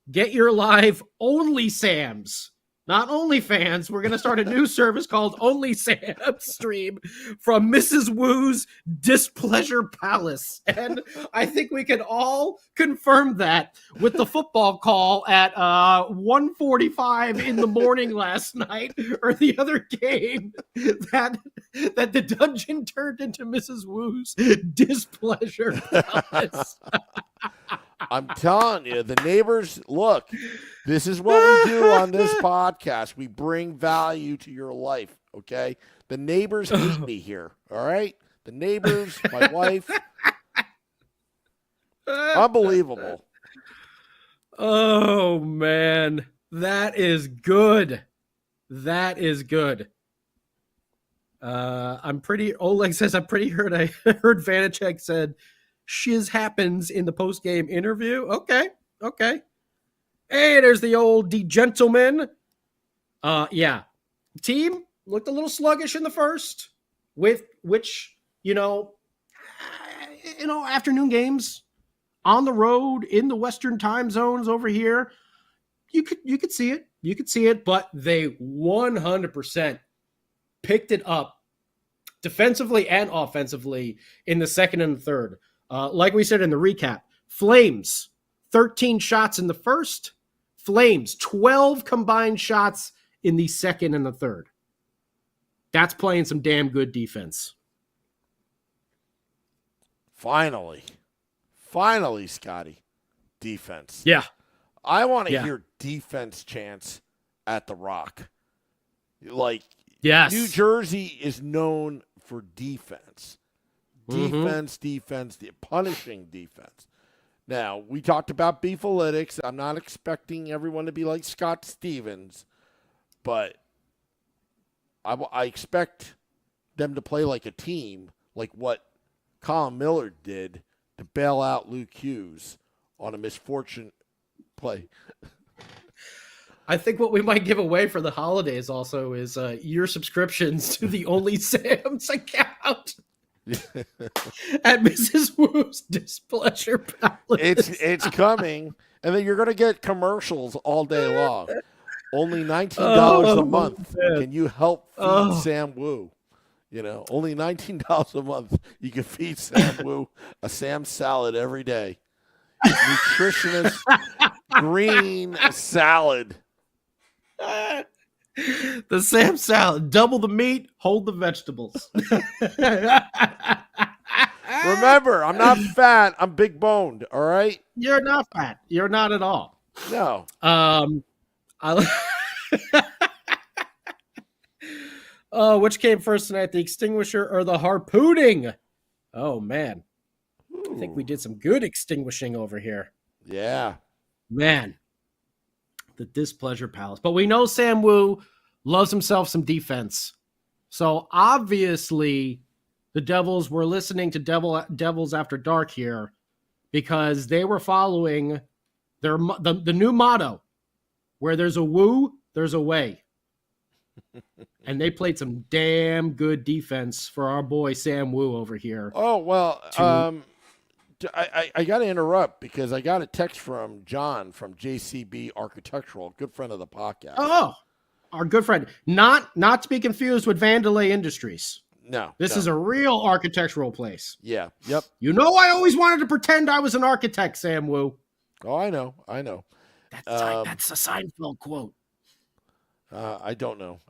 get your live Only Sams. Not OnlyFans. We're going to start a new service called Only Sam stream from Mrs. Wu's Displeasure Palace. And I think we can all confirm that with the football call at 1:45 in the morning last night or the other game that the dungeon turned into Mrs. Wu's Displeasure Palace. I'm telling you, the neighbors, look, this is what we do on this podcast. We bring value to your life, okay? The neighbors hate me here, all right? The neighbors, my wife. Unbelievable. Oh, man. That is good. That is good. Oleg says, I heard Vanacek said, shiz happens in the post-game interview. Okay. Hey, there's the old gentleman. Yeah. Team looked a little sluggish in the first, with which, afternoon games on the road in the Western time zones over here. You could see it. You could see it, but they 100% picked it up defensively and offensively in the second and the third. Like we said in the recap, Flames, 13 shots in the first. Flames, 12 combined shots in the second and the third. That's playing some damn good defense. Finally, Scotty, defense. Yeah. I want to hear defense chants at the Rock. Like, yes. New Jersey is known for defense. Defense, the punishing defense. Now, we talked about beefalytics. I'm not expecting everyone to be like Scott Stevens, but I expect them to play like a team, like what Colin Miller did to bail out Luke Hughes on a misfortune play. I think what we might give away for the holidays also is your subscriptions to the Only Sam's account. At Mrs. Wu's Displeasure Palace. It's coming, and then you're going to get commercials all day long. Only $19 a month. Man. Can you help feed Sam Wu? Only $19 a month. You can feed Sam Wu a Sam salad every day. Nutritionist green salad. The Sam salad, double the meat, hold the vegetables. Remember, I'm not fat. I'm big boned. All right. You're not fat. You're not at all. No. Which came first tonight, the extinguisher or the harpooning? Oh man, I think we did some good extinguishing over here. Yeah, man. The Displeasure Palace. But we know Sam Wu loves himself some defense. So obviously the Devils were listening to Devils After Dark here because they were following the new motto, where there's a woo, there's a way. And they played some damn good defense for our boy Sam Wu over here. Oh, well, I got to interrupt because I got a text from John from JCB Architectural, good friend of the podcast. Oh, our good friend. Not to be confused with Vandalay Industries. No. This is a real architectural place. Yeah. Yep. You know, I always wanted to pretend I was an architect, Sam Wu. Oh, I know. That's a Seinfeld quote. I don't know.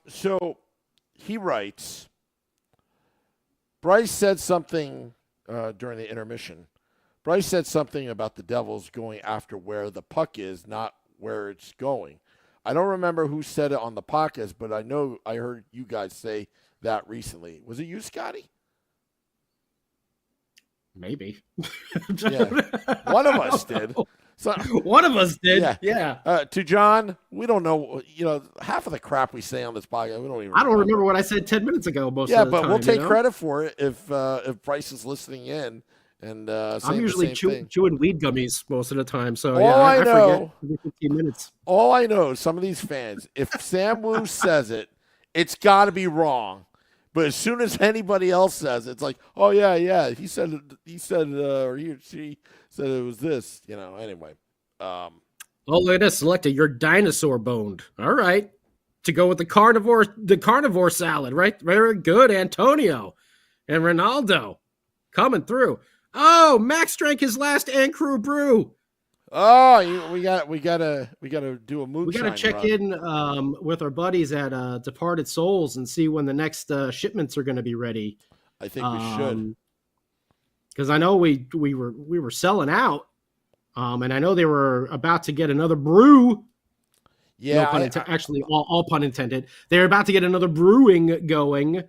So he writes, Bryce said something during the intermission. Bryce said something about the Devils going after where the puck is, not where it's going. I don't remember who said it on the podcast, but I know I heard you guys say that recently. Was it you, Scotty? Maybe. Yeah. One of us did. So, one of us did. Yeah. To John, we don't know. Half of the crap we say on this podcast, we don't even. I don't remember what I said 10 minutes ago. Most of the time. Yeah, but we'll take credit for it if Bryce is listening in and. I'm usually chewing weed gummies most of the time, so I forget every 15 minutes. All I know is some of these fans, if Sam Wu says it, it's got to be wrong. But as soon as anybody else says it, it's like, oh yeah, he said, or he or she said it was this, Anyway, oh, look at this, Selecta, you're dinosaur boned. All right, to go with the carnivore salad, right? Very good, Antonio and Ronaldo coming through. Oh, Max drank his last Crew brew. Oh, we gotta do a moonshine. We gotta check in with our buddies at Departed Souls and see when the next shipments are going to be ready. I think we should, because I know we were selling out, and I know they were about to get another brew. Yeah, no pun actually, all pun intended. They're about to get another brewing going.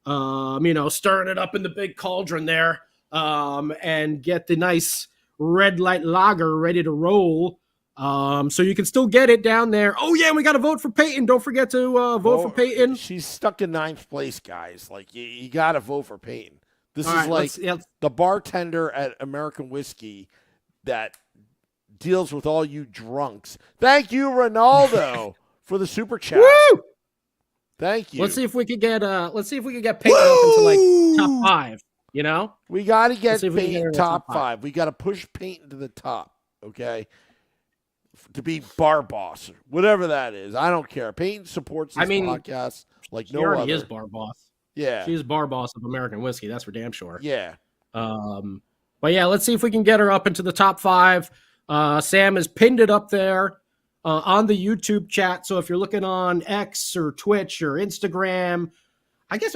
Stirring it up in the big cauldron there, and get the nice red light lager ready to roll. So you can still get it down there. Oh yeah, we got to vote for Peyton. Don't forget to vote for Peyton. She's stuck in 9th place, guys. Like you got to vote for Peyton. This All is right, like the bartender at American Whiskey that deals with all you drunks. Thank you, Ronaldo, for the super chat. Woo! Thank you. Let's see if we could get Peyton up into like top 5. We got to get Peyton top 5. We got to push Peyton to the top. Okay. To be bar boss, whatever that is. I don't care. Peyton supports this podcast like no other. She already is bar boss. Yeah. She's bar boss of American Whiskey. That's for damn sure. Yeah. But yeah, let's see if we can get her up into the top 5. Sam has pinned it up there on the YouTube chat. So if you're looking on X or Twitch or Instagram, I guess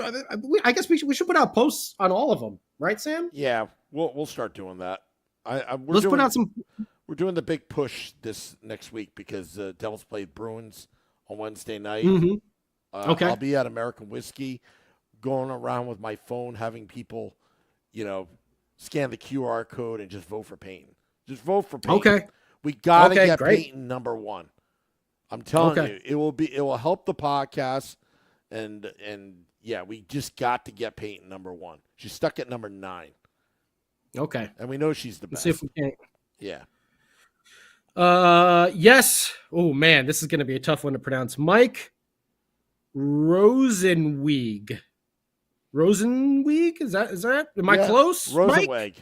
we should put out posts on all of them, right, Sam? Yeah, we'll start doing that. We're doing the big push this next week because Devils played Bruins on Wednesday night. Mm-hmm. Okay, I'll be at American Whiskey, going around with my phone, having people, scan the QR code and just vote for Peyton. Just vote for Peyton. Okay, we gotta get great. Peyton number 1. I'm telling you, it will help the podcast, and yeah, we just got to get Peyton number 1. She's stuck at number 9. Okay. And we know she's the best. Let's see if we can. Yeah. Yes. Oh man, this is going to be a tough one to pronounce. Mike Rosenweig. Is that? Am I close? Rosenweig.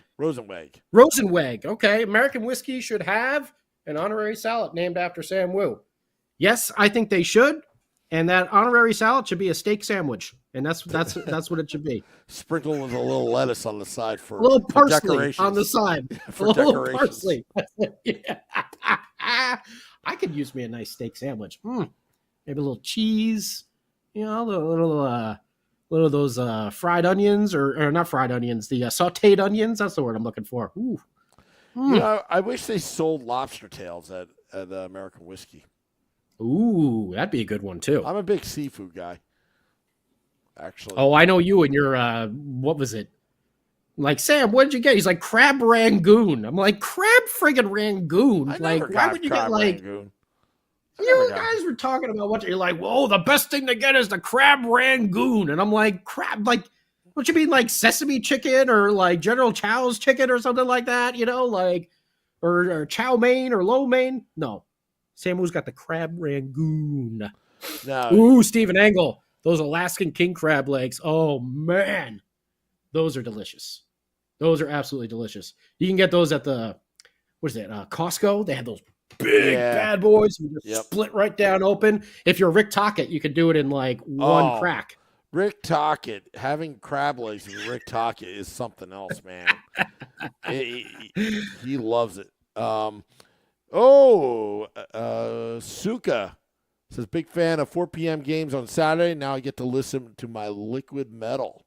Okay. American Whiskey should have an honorary salad named after Sam Wu. Yes, I think they should. And that honorary salad should be a steak sandwich. And that's what it should be. Sprinkled with a little lettuce on the side for a little parsley decorations. On the side. For a little decorations. Parsley. Yeah. I could use me a nice steak sandwich. Maybe a little cheese, a little of those fried onions or not fried onions, the sauteed onions. That's the word I'm looking for. Ooh. I wish they sold lobster tails at American Whiskey. Ooh, that'd be a good one too. I'm a big seafood guy. Actually. Oh, I know you and your what was it? Like, Sam, what did you get? He's like, crab rangoon. I'm like, crab friggin' rangoon. Like, why would you get like rangoon. You guys were talking about what you're like, whoa, the best thing to get is the crab rangoon. And I'm like, crab, like, What you mean, like sesame chicken or like General Chow's chicken or something like that? Or chow mein or lo mein? No, Samu's got the crab rangoon. No. Ooh, Stephen Engel, those Alaskan king crab legs. Oh man, those are delicious. Those are absolutely delicious. You can get those at Costco. They have those big bad boys. You just split right down open. If you're Rick Tocchet, you can do it in like one crack. Rick Tocchet, having crab legs with Rick Tocchet is something else, man. he loves it. Suka says, big fan of 4 p.m. games on Saturday. Now I get to listen to my Liquid Metal.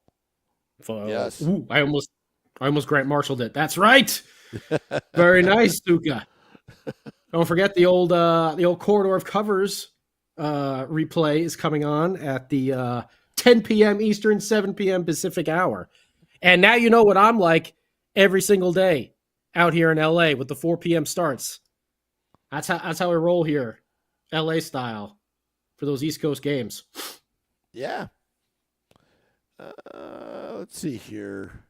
Yes. Ooh, I almost Grant Marshalled it. That's right. Very nice, Suka. Don't forget the old Corridor of Covers replay is coming on at the 10 p.m. Eastern, 7 p.m. Pacific hour. And now you know what I'm like every single day out here in LA with the 4 p.m. starts. That's how I roll here, LA style, for those East Coast games. Yeah. Let's see here.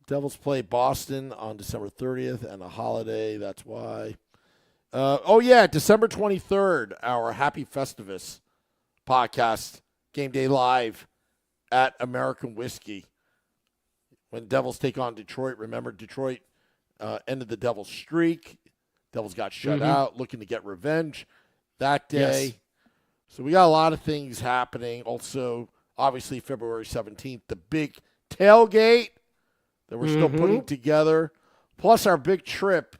Devils play Boston on December 30th and a holiday. That's why. December 23rd, our Happy Festivus podcast, Game Day Live at American Whiskey. When Devils take on Detroit, remember Detroit ended the Devils' streak. Devils got shut out, looking to get revenge that day. Yes. So we got a lot of things happening. Also, obviously, February 17th, the big tailgate that we're still putting together, plus our big trip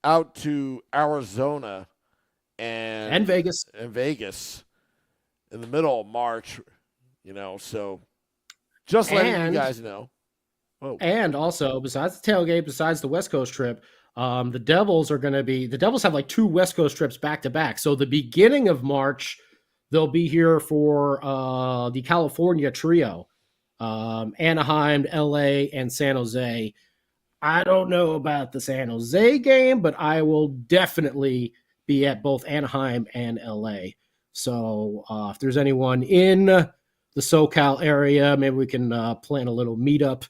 out to Arizona and Vegas. And Vegas in the middle of March, so just letting you guys know. Whoa. And also, besides the tailgate, besides the West Coast trip, the Devils have like 2 West Coast trips back to back. So the beginning of March, they'll be here for the California trio, Anaheim, LA, and San Jose. I don't know about the San Jose game, but I will definitely be at both Anaheim and LA. So if there's anyone in the SoCal area, maybe we can plan a little meetup.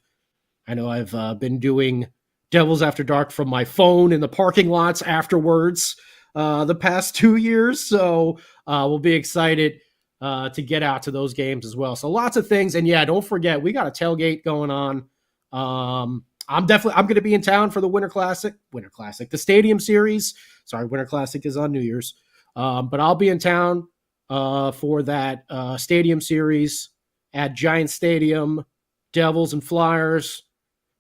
I know I've been doing Devils After Dark from my phone in the parking lots afterwards the past 2 years. So we'll be excited to get out to those games as well. So lots of things. And yeah, don't forget, we got a tailgate going on. I'm going to be in town for the Winter Classic, the Stadium Series. Sorry, Winter Classic is on New Year's. But I'll be in town for that Stadium Series at Giant Stadium, Devils and Flyers.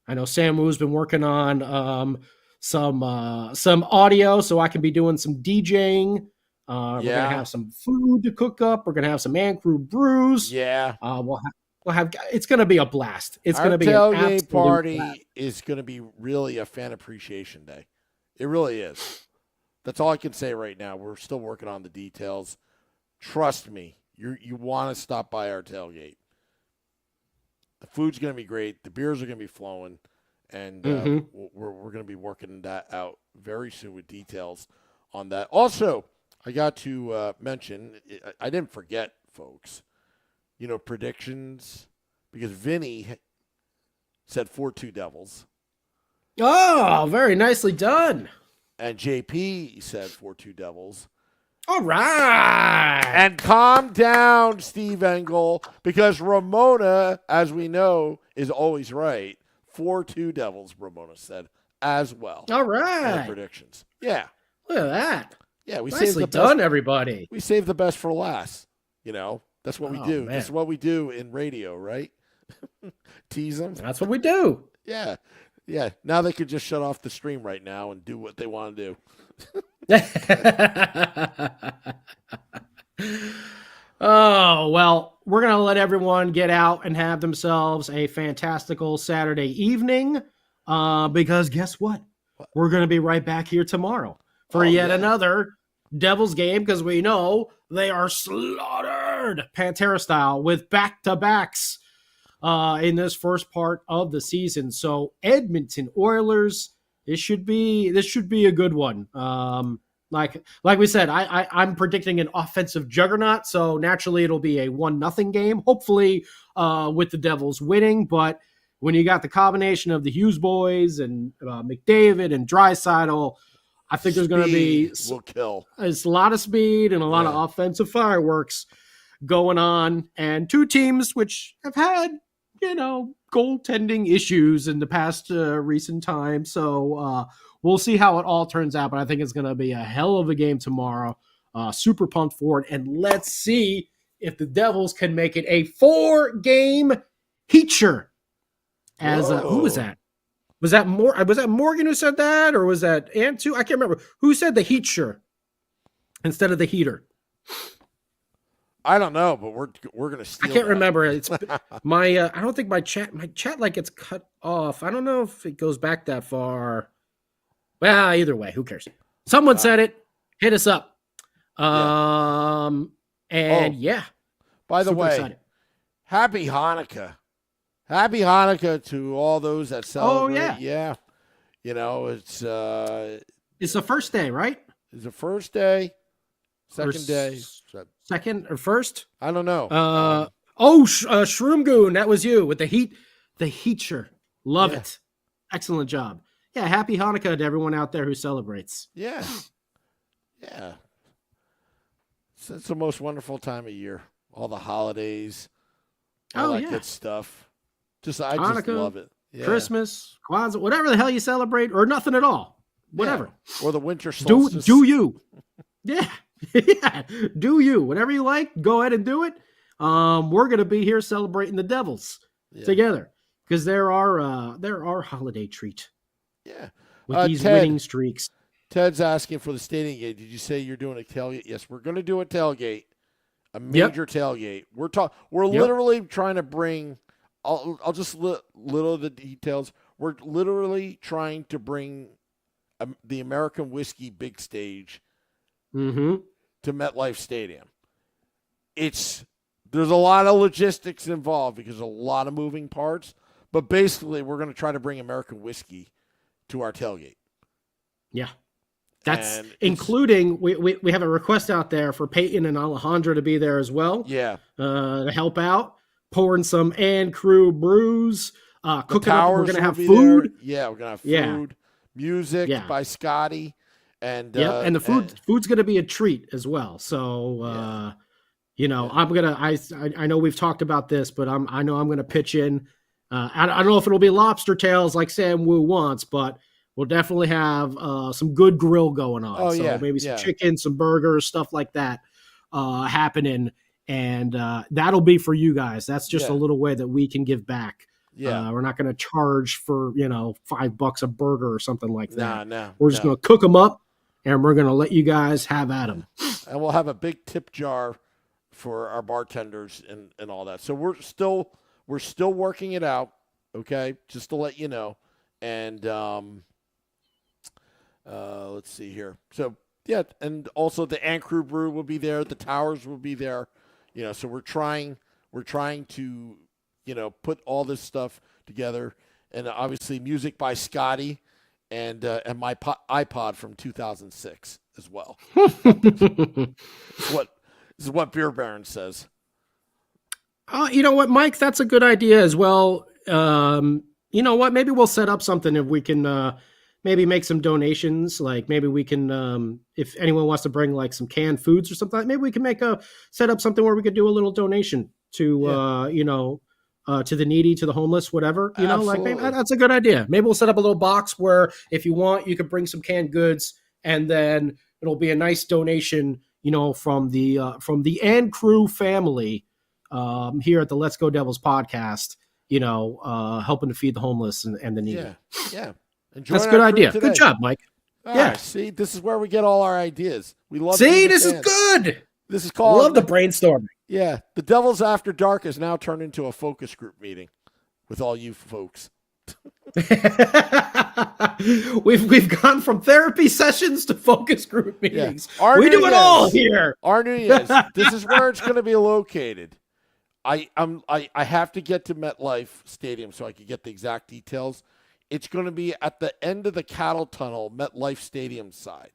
I know Sam Wu's been working on some audio, so I can be doing some DJing. We're gonna have some food to cook up. We're gonna have some Man Crew brews. Yeah, we'll have. It's gonna be a blast. It's gonna be our an tailgate party. Blast. Is gonna be really a fan appreciation day. It really is. That's all I can say right now. We're still working on the details. Trust me, you want to stop by our tailgate. The food's going to be great. The beers are going to be flowing. And we're going to be working that out very soon with details on that. Also, I got to mention, I didn't forget, folks, predictions, because Vinny said 4-2 Devils. Oh, very nicely done. And JP said 4-2 Devils. All right. And calm down, Steve Engel, because Ramona, as we know, is always right. 4-2 Devils, Ramona said, as well. All right. Predictions. Yeah. Look at that. Yeah, we nicely saved the done, best. Everybody. We saved the best for last. That's what we do. Man. That's what we do in radio, right? Tease them. That's what we do. Yeah. Yeah. Now they could just shut off the stream right now and do what they want to do. Oh, well, we're going to let everyone get out and have themselves a fantastical Saturday evening because guess what? We're going to be right back here tomorrow for another Devils game because we know they are slaughtered Pantera style with back-to-backs in this first part of the season. So Edmonton Oilers, this should be a good one. Like we said, I'm predicting an offensive juggernaut, so naturally it'll be a 1-0 game. Hopefully, with the Devils winning, but when you got the combination of the Hughes boys and McDavid and Draisaitl, I think there's going to be will kill. It's a lot of speed and a lot of offensive fireworks going on, and two teams which have had, goaltending issues in the past recent time. So we'll see how it all turns out, but I think it's going to be a hell of a game tomorrow. Super pumped for it, and let's see if the Devils can make it a 4-game heature. As who was that? Was that Morgan who said that, or was that Antu? I can't remember who said the heature instead of the heater. I don't know, but we're gonna steal. I can't remember. It's my. I don't think my chat like gets cut off. I don't know if it goes back that far. Well, either way, who cares? Someone said it. Hit us up. And by the way, excited. Happy Hanukkah. Happy Hanukkah to all those that celebrate. Oh, yeah. It's the first day, right? It's the first day, second day. Second or first? I don't know. Shroom Goon, that was you with the heature. Love it. Excellent job. Yeah, happy Hanukkah to everyone out there who celebrates. Yeah. Yeah. It's the most wonderful time of year. All the holidays, all that good stuff. I just love it. Yeah. Christmas, Kwanzaa, whatever the hell you celebrate, or nothing at all. Whatever. Yeah. Or the winter solstice. Do you. Yeah. Yeah. Do you. Whatever you like, go ahead and do it. We're going to be here celebrating the Devils together because they're our holiday treat. Yeah. With these winning streaks. Ted's asking for the stadium gate. Did you say you're doing a tailgate? Yes, we're going to do a tailgate, a major tailgate. We're literally trying to bring. I'll just little of the details. We're literally trying to bring the American Whiskey big stage to MetLife Stadium. There's a lot of logistics involved because there's a lot of moving parts, but basically we're going to try to bring American Whiskey to our tailgate. Yeah. That's including we have a request out there for Peyton and Alejandro to be there as well. Yeah. To help out, pouring some and crew brews, cooking up. We're gonna have food. There. Yeah, we're gonna have food, music by Scotty, and and the food's gonna be a treat as well. So I'm gonna I know we've talked about this, but I know I'm gonna pitch in. I don't know if it'll be lobster tails like Sam Wu wants, but we'll definitely have some good grill going on. Maybe some chicken, some burgers, stuff like that happening. And that'll be for you guys. That's just a little way that we can give back. Yeah. We're not going to charge for, $5 a burger or something like that. No. We're just going to cook them up and we're going to let you guys have at them. And we'll have a big tip jar for our bartenders and all that. So we're still working it out. Okay. Just to let you know. And, let's see here. So and also the Ancrew Brew will be there. The Towers will be there. So we're trying to, put all this stuff together, and obviously music by Scotty, and my iPod from 2006 as well. This is what Beer Baron says. You know what, Mike? That's a good idea as well. You know what? Maybe we'll set up something if we can. Maybe make some donations. Like maybe we can, if anyone wants to bring like some canned foods or something, maybe we can set up something where we could do a little donation to, to the needy, to the homeless, whatever, like maybe that's a good idea. Maybe we'll set up a little box where if you want, you could bring some canned goods and then it'll be a nice donation, from the and crew family, here at the Let's Go Devils podcast, helping to feed the homeless and the needy. Yeah. That's a good idea. Good job, Mike. Right, see, this is where we get all our ideas. We love. See, this is good. This is called. Love the brainstorming. Yeah, the Devils After Dark has now turned into a focus group meeting with all you folks. We've gone from therapy sessions to focus group meetings. Yeah. We do it all here. Arnunez, this is where it's going to be located. I have to get to MetLife Stadium so I can get the exact details. It's going to be at the end of the cattle tunnel, MetLife Stadium side.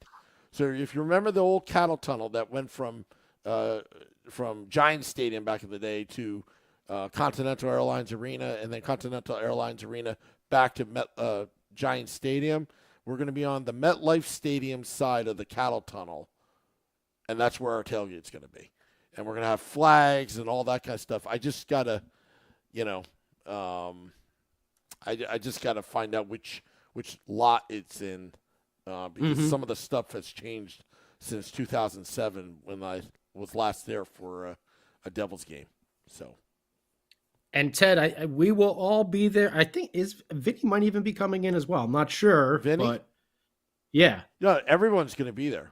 So if you remember the old cattle tunnel that went from Giants Stadium back in the day to Continental Airlines Arena, and then Continental Airlines Arena back to Giants Stadium, we're going to be on the MetLife Stadium side of the cattle tunnel, and that's where our tailgate's going to be. And we're going to have flags and all that kind of stuff. I just got to, I just got to find out which lot it's in, because some of the stuff has changed since 2007 when I was last there for a Devils game. So, and Ted, we will all be there. I think Vinny might even be coming in as well. I'm not sure. Vinny? But yeah. No, everyone's going to be there.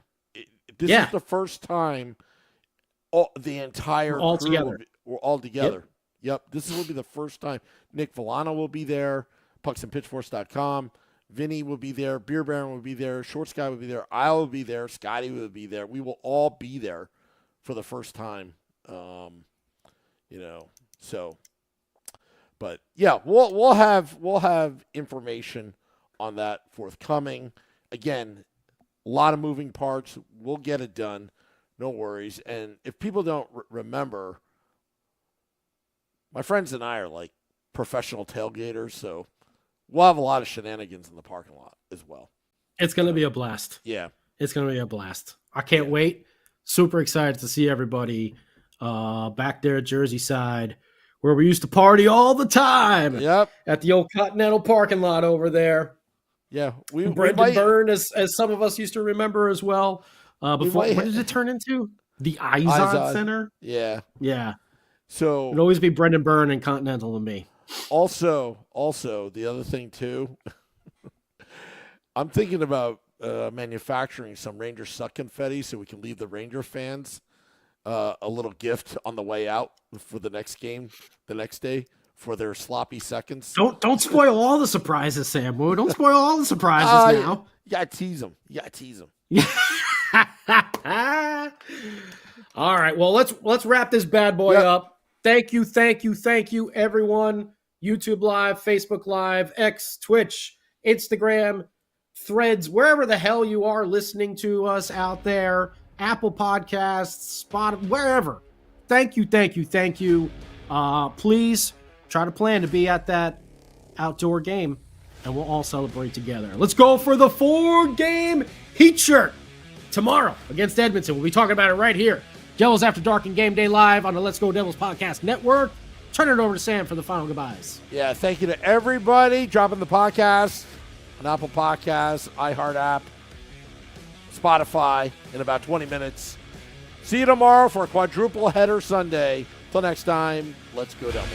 This is the first time the entire all crew together. We're all together. Yep. This will be the first time. Nick Villano will be there. PucksandPitchforce.com. Vinny will be there. Beer Baron will be there. Short Sky will be there. I will be there. Scotty will be there. We will all be there for the first time. So, but yeah, we'll have information on that forthcoming. Again, a lot of moving parts. We'll get it done. No worries. And if people don't remember, my friends and I are like professional tailgaters, so we'll have a lot of shenanigans in the parking lot as well. It's going to be a blast. Yeah. It's going to be a blast. I can't wait. Super excited to see everybody back there at Jersey side, where we used to party all the time. Yep. At the old Continental parking lot over there. Yeah. Brendan Byrne, as some of us used to remember as well. Before, what did it turn into? The Izod Center? Yeah. Yeah. So it'd always be Brendan Byrne and Continental and me. Also, the other thing too, I'm thinking about manufacturing some Ranger Suck confetti so we can leave the Ranger fans a little gift on the way out for the next game, the next day, for their sloppy seconds. Don't spoil all the surprises, Sam. Don't spoil all the surprises now. You gotta tease them. All right. Well, let's wrap this bad boy up. Thank you, everyone. YouTube Live, Facebook Live, X, Twitch, Instagram, Threads, wherever the hell you are listening to us out there, Apple Podcasts, Spotify, wherever. Thank you. Please try to plan to be at that outdoor game, and we'll all celebrate together. Let's go for the 4-game Heat shirt tomorrow against Edmonton. We'll be talking about it right here. Devils After Dark and Game Day Live on the Let's Go Devils Podcast Network. Turn it over to Sam for the final goodbyes. Yeah, thank you to everybody dropping the podcast on Apple Podcasts, iHeart app, Spotify in about 20 minutes. See you tomorrow for a quadruple header Sunday. Till next time, let's go Devils.